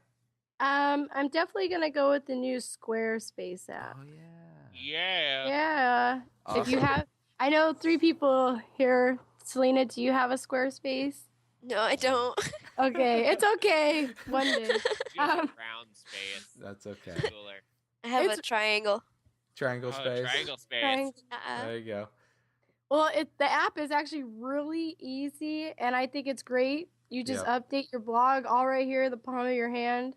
I'm definitely gonna go with the new SquareSpace app. Oh yeah. Yeah. Yeah. Awesome. If you have, I know 3 people here. Celina, do you have a SquareSpace? No, I don't. Okay, it's okay. One day. Use a round space. That's okay. Cooler. I have It's- a triangle. Triangle space. Triangle space. There you go. Well, the app is actually really easy, and I think it's great. You just update your blog all right here in the palm of your hand.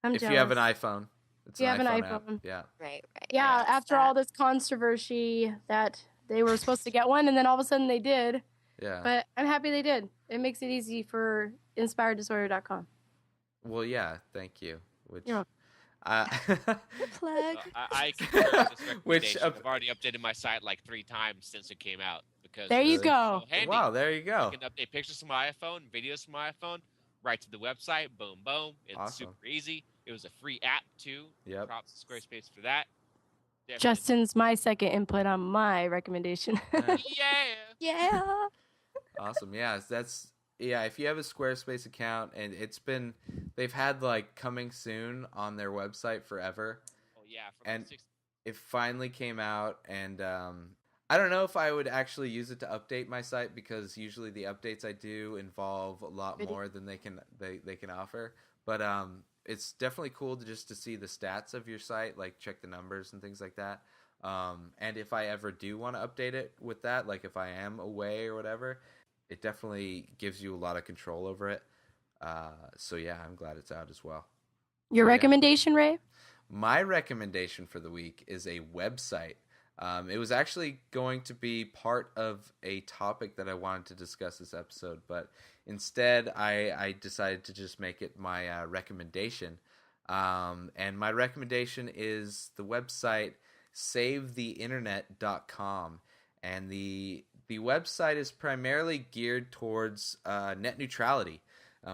I'm If jealous. you have an iPhone. It's You have an app. iPhone. Yeah. Right. Yeah, Yes, after all this controversy that they were supposed to get one, and then all of a sudden they did. Yeah. But I'm happy they did. It makes it easy for inspireddisorder.com. Well, yeah. Thank you. Which. You're plug. I concur with this Which, recommendation. I've already updated my site like 3 times since it came out because There you it's go. so handy. Wow. There you go. I can update pictures from my iPhone, videos from my iPhone, right to the website. Boom, boom. It's Awesome. super easy. It was a free app too. Yep. Props to Squarespace for that. Definitely. Justin's my second input on my recommendation. Yeah. Yeah. Awesome. Yeah. If you have a Squarespace account, and they've had like coming soon on their website forever. Oh yeah. And it finally came out, and I don't know if I would actually use it to update my site, because usually the updates I do involve a lot more than they can offer. But it's definitely cool to see the stats of your site, like check the numbers and things like that. And if I ever do want to update it with that, like if I am away or whatever, it definitely gives you a lot of control over it. So yeah, I'm glad it's out as well. Your recommendation, Ray? My recommendation for the week is a website. It was actually going to be part of a topic that I wanted to discuss this episode, but instead I decided to just make it my recommendation. And my recommendation is the website SaveTheInternet.com. And the website is primarily geared towards net neutrality,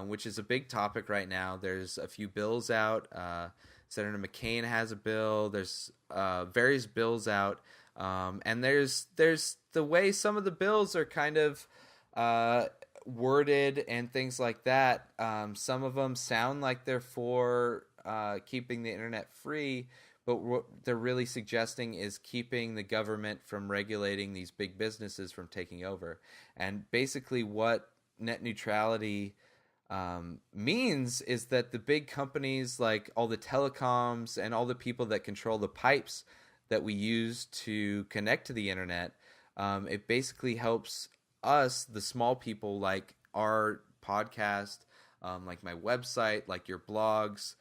which is a big topic right now. There's a few bills out. Senator McCain has a bill. There's various bills out, and there's the way some of the bills are kind of worded and things like that. Some of them sound like they're for keeping the internet free, but what they're really suggesting is keeping the government from regulating these big businesses from taking over. And basically what net neutrality means is that the big companies, like all the telecoms and all the people that control the pipes that we use to connect to the internet, it basically helps us, the small people, like our podcast, like my website, like your blogs,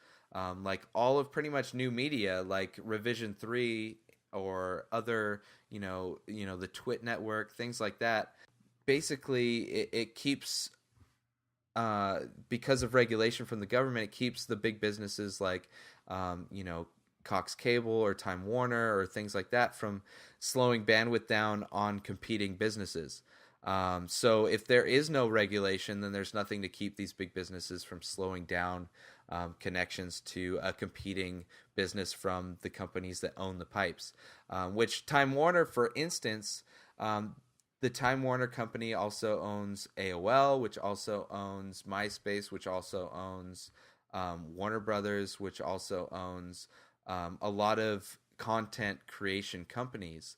like all of pretty much new media, like Revision 3 or other, the Twit network, things like that. Basically, it keeps, because of regulation from the government, it keeps the big businesses like, Cox Cable or Time Warner or things like that from slowing bandwidth down on competing businesses. So if there is no regulation, then there's nothing to keep these big businesses from slowing down connections to a competing business from the companies that own the pipes. Which Time Warner, for instance, the Time Warner company also owns AOL, which also owns MySpace, which also owns Warner Brothers, which also owns a lot of content creation companies.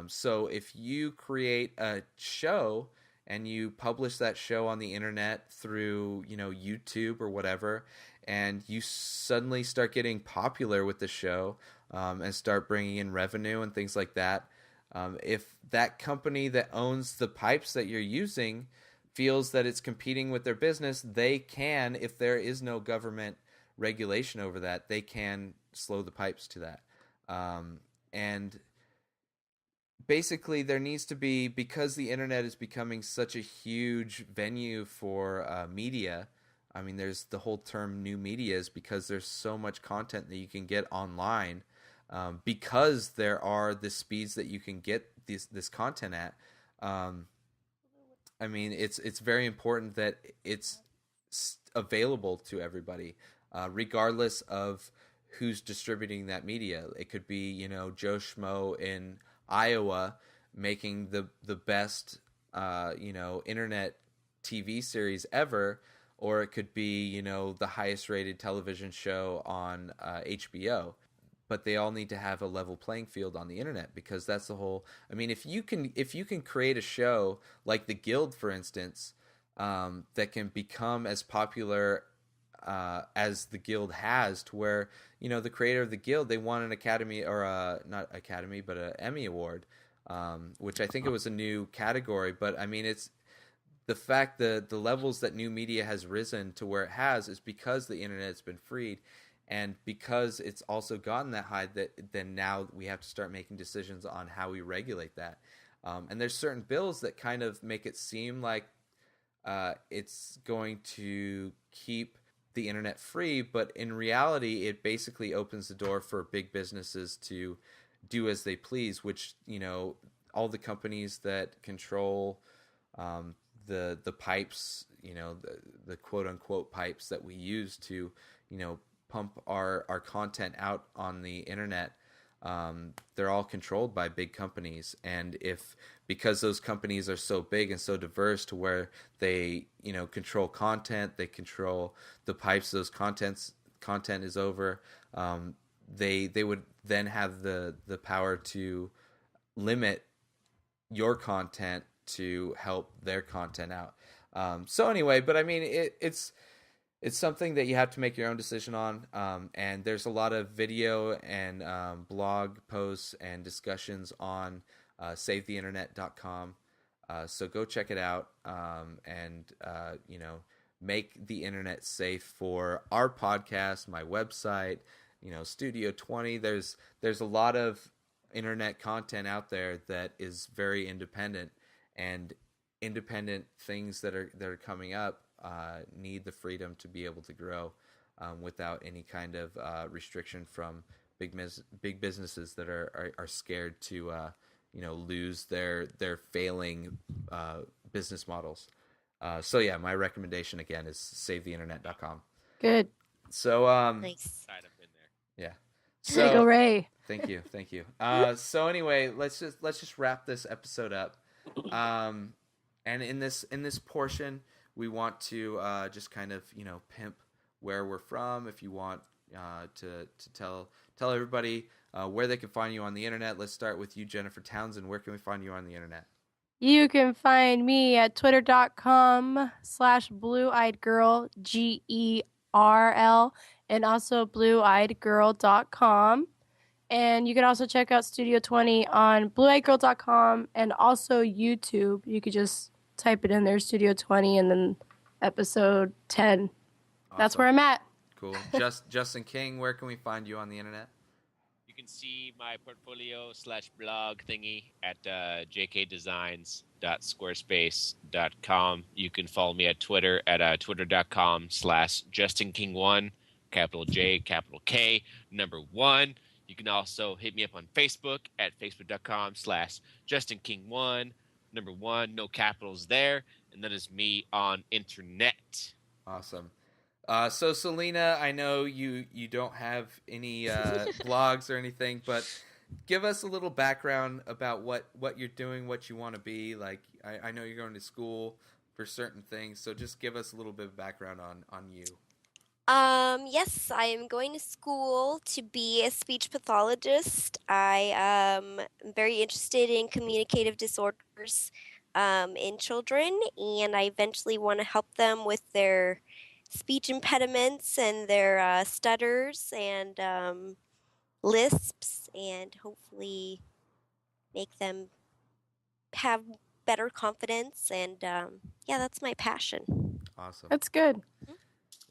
So if you create a show and you publish that show on the internet through, YouTube or whatever, and you suddenly start getting popular with the show and start bringing in revenue and things like that, if that company that owns the pipes that you're using feels that it's competing with their business, they can, if there is no government regulation over that, they can slow the pipes to that. And basically there needs to be, because the internet is becoming such a huge venue for media. I mean, there's the whole term new media is because there's so much content that you can get online, because there are the speeds that you can get this content at. I mean, it's very important that it's available to everybody, regardless of who's distributing that media. It could be, Joe Schmo in Iowa making the best, internet TV series ever, or it could be, the highest rated television show on HBO. But they all need to have a level playing field on the internet, because that's the whole. I mean, if you can create a show like The Guild, for instance, that can become as popular as The Guild has, to where the creator of The Guild, they won an Academy, or not Academy, but an Emmy Award, which I think it was a new category. But I mean, it's the fact that the levels that new media has risen to where it has is because the internet has been freed. And because it's also gotten that high, that then now we have to start making decisions on how we regulate that. And there's certain bills that kind of make it seem like it's going to keep the internet free, but in reality, it basically opens the door for big businesses to do as they please. Which, all the companies that control the pipes, the quote unquote pipes that we use to, pump our content out on the internet, they're all controlled by big companies. And because those companies are so big and so diverse to where they, control content, they control the pipes those content is over, they would then have the power to limit your content to help their content out. So anyway, but I mean, it's something that you have to make your own decision on, and there's a lot of video and blog posts and discussions on SaveTheInternet.com. So go check it out, and make the internet safe for our podcast, my website, Studio 20. There's a lot of internet content out there that is very independent, and independent things that are coming up need the freedom to be able to grow without any kind of restriction from big businesses that are scared to lose their failing business models. So yeah, my recommendation again is SaveTheInternet.com. Good. So Nice. I've been there. yeah. There you go, Ray. Thank you. So anyway, let's just wrap this episode up. And in this portion, we want to just kind of pimp where we're from. If you want to tell everybody where they can find you on the internet. Let's start with you, Jennifer Townsend. Where can we find you on the internet? You can find me at twitter.com/blueeyedgirl, GERL, and also blueeyedgirl.com. And you can also check out Studio 20 on blueeyedgirl.com and also YouTube. You could just type it in there, Studio 20, and then episode 10. Awesome. That's where I'm at. Cool. Justin King, where can we find you on the internet? You can see my portfolio/blog thingy at jkdesigns.squarespace.com. You can follow me at Twitter at twitter.com/JustinKing1, capital J, capital K, number 1. You can also hit me up on Facebook at facebook.com/JustinKing1, number 1, no capitals there. And that is me on internet. Awesome. So Celina, I know you don't have any blogs or anything, but give us a little background about what you're doing, what you want to be. Like, I know you're going to school for certain things, so just give us a little bit of background on you. Yes, I am going to school to be a speech pathologist. I am very interested in communicative disorders in children, and I eventually want to help them with their speech impediments and their stutters and lisps, and hopefully make them have better confidence. And yeah, that's my passion. Awesome. That's good.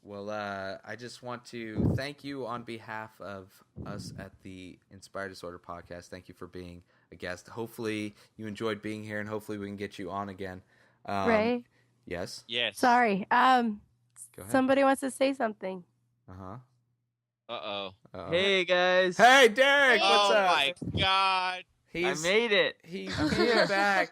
Well, I just want to thank you on behalf of us at the Inspired Disorder podcast. Thank you for being a guest. Hopefully you enjoyed being here, and hopefully we can get you on again. Ray? Yes? Yes. Sorry. Go ahead. Somebody wants to say something. Uh-huh. Uh-oh. Hey, guys. Hey, Derek! Hey. What's up? Oh, my God. I made it. He's back.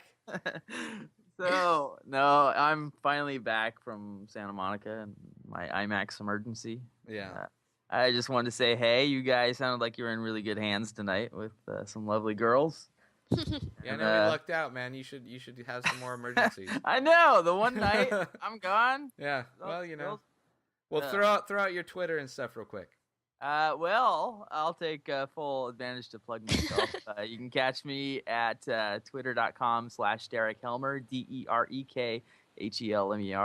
So, no, I'm finally back from Santa Monica and my IMAX emergency. Yeah. I just wanted to say, hey, you guys sounded like you were in really good hands tonight with some lovely girls. Yeah, I know we lucked out, man. You should have some more emergencies. I know. The one night I'm gone. Yeah. Well, Well, Yeah. throw out your Twitter and stuff real quick. Well, I'll take full advantage to plug myself. You can catch me at twitter.com/Derek Helmer, DerekHelmer,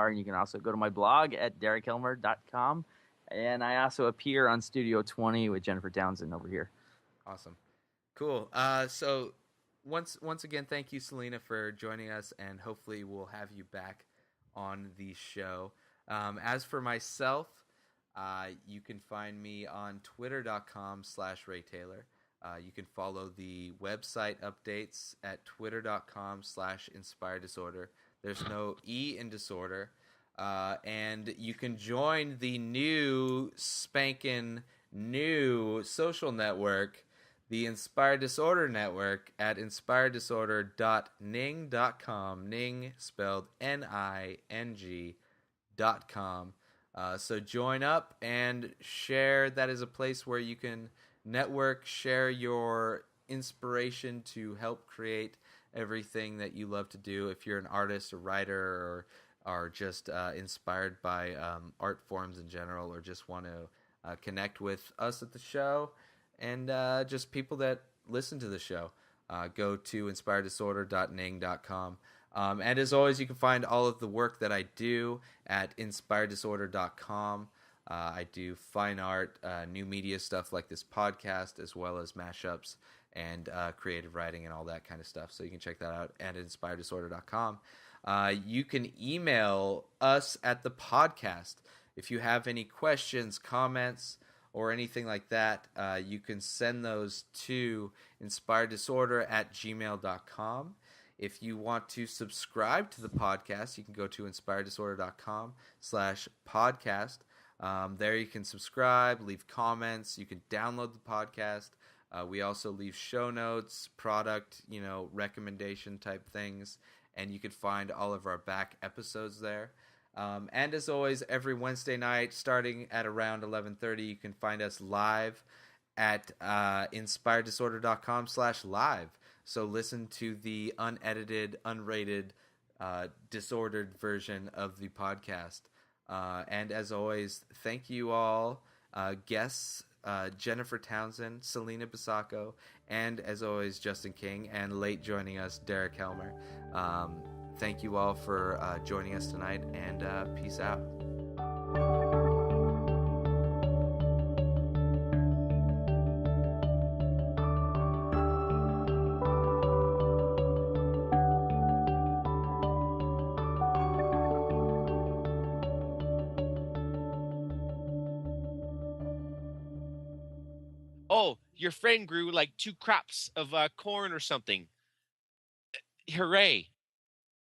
and you can also go to my blog at derekhelmer.com. And I also appear on Studio 20 with Jennifer Townsend over here. Awesome. Cool. So once again, thank you, Celina, for joining us, and hopefully we'll have you back on the show. As for myself, you can find me on twitter.com/Ray Taylor. You can follow the website updates at twitter.com/Inspired Disorder. There's no E in disorder. And you can join the new spanking new social network, the Inspired Disorder Network, at inspireddisorder.ning.com. Ning spelled NING.com. So join up and share. That is a place where you can network, share your inspiration to help create everything that you love to do. If you're an artist, a writer, or are just inspired by art forms in general, or just want to connect with us at the show and just people that listen to the show, go to inspireddisorder.ning.com. And as always, you can find all of the work that I do at inspireddisorder.com. I do fine art, new media stuff like this podcast, as well as mashups and creative writing and all that kind of stuff. So you can check that out at inspireddisorder.com. You can email us at the podcast. If you have any questions, comments, or anything like that, you can send those to inspireddisorder@gmail.com. If you want to subscribe to the podcast, you can go to inspireddisorder.com/podcast. There you can subscribe, leave comments. You can download the podcast. We also leave show notes, product, recommendation type things. And you can find all of our back episodes there. And as always, every Wednesday night, starting at around 11:30, you can find us live at inspireddisorder.com/live. So listen to the unedited, unrated, disordered version of the podcast. And as always, thank you all, guests, Jennifer Townsend, Celina Busacco, and as always, Justin King, and late joining us, Derek Helmer. Thank you all for joining us tonight, and peace out. Oh, your friend grew like 2 crops of corn or something. Hooray.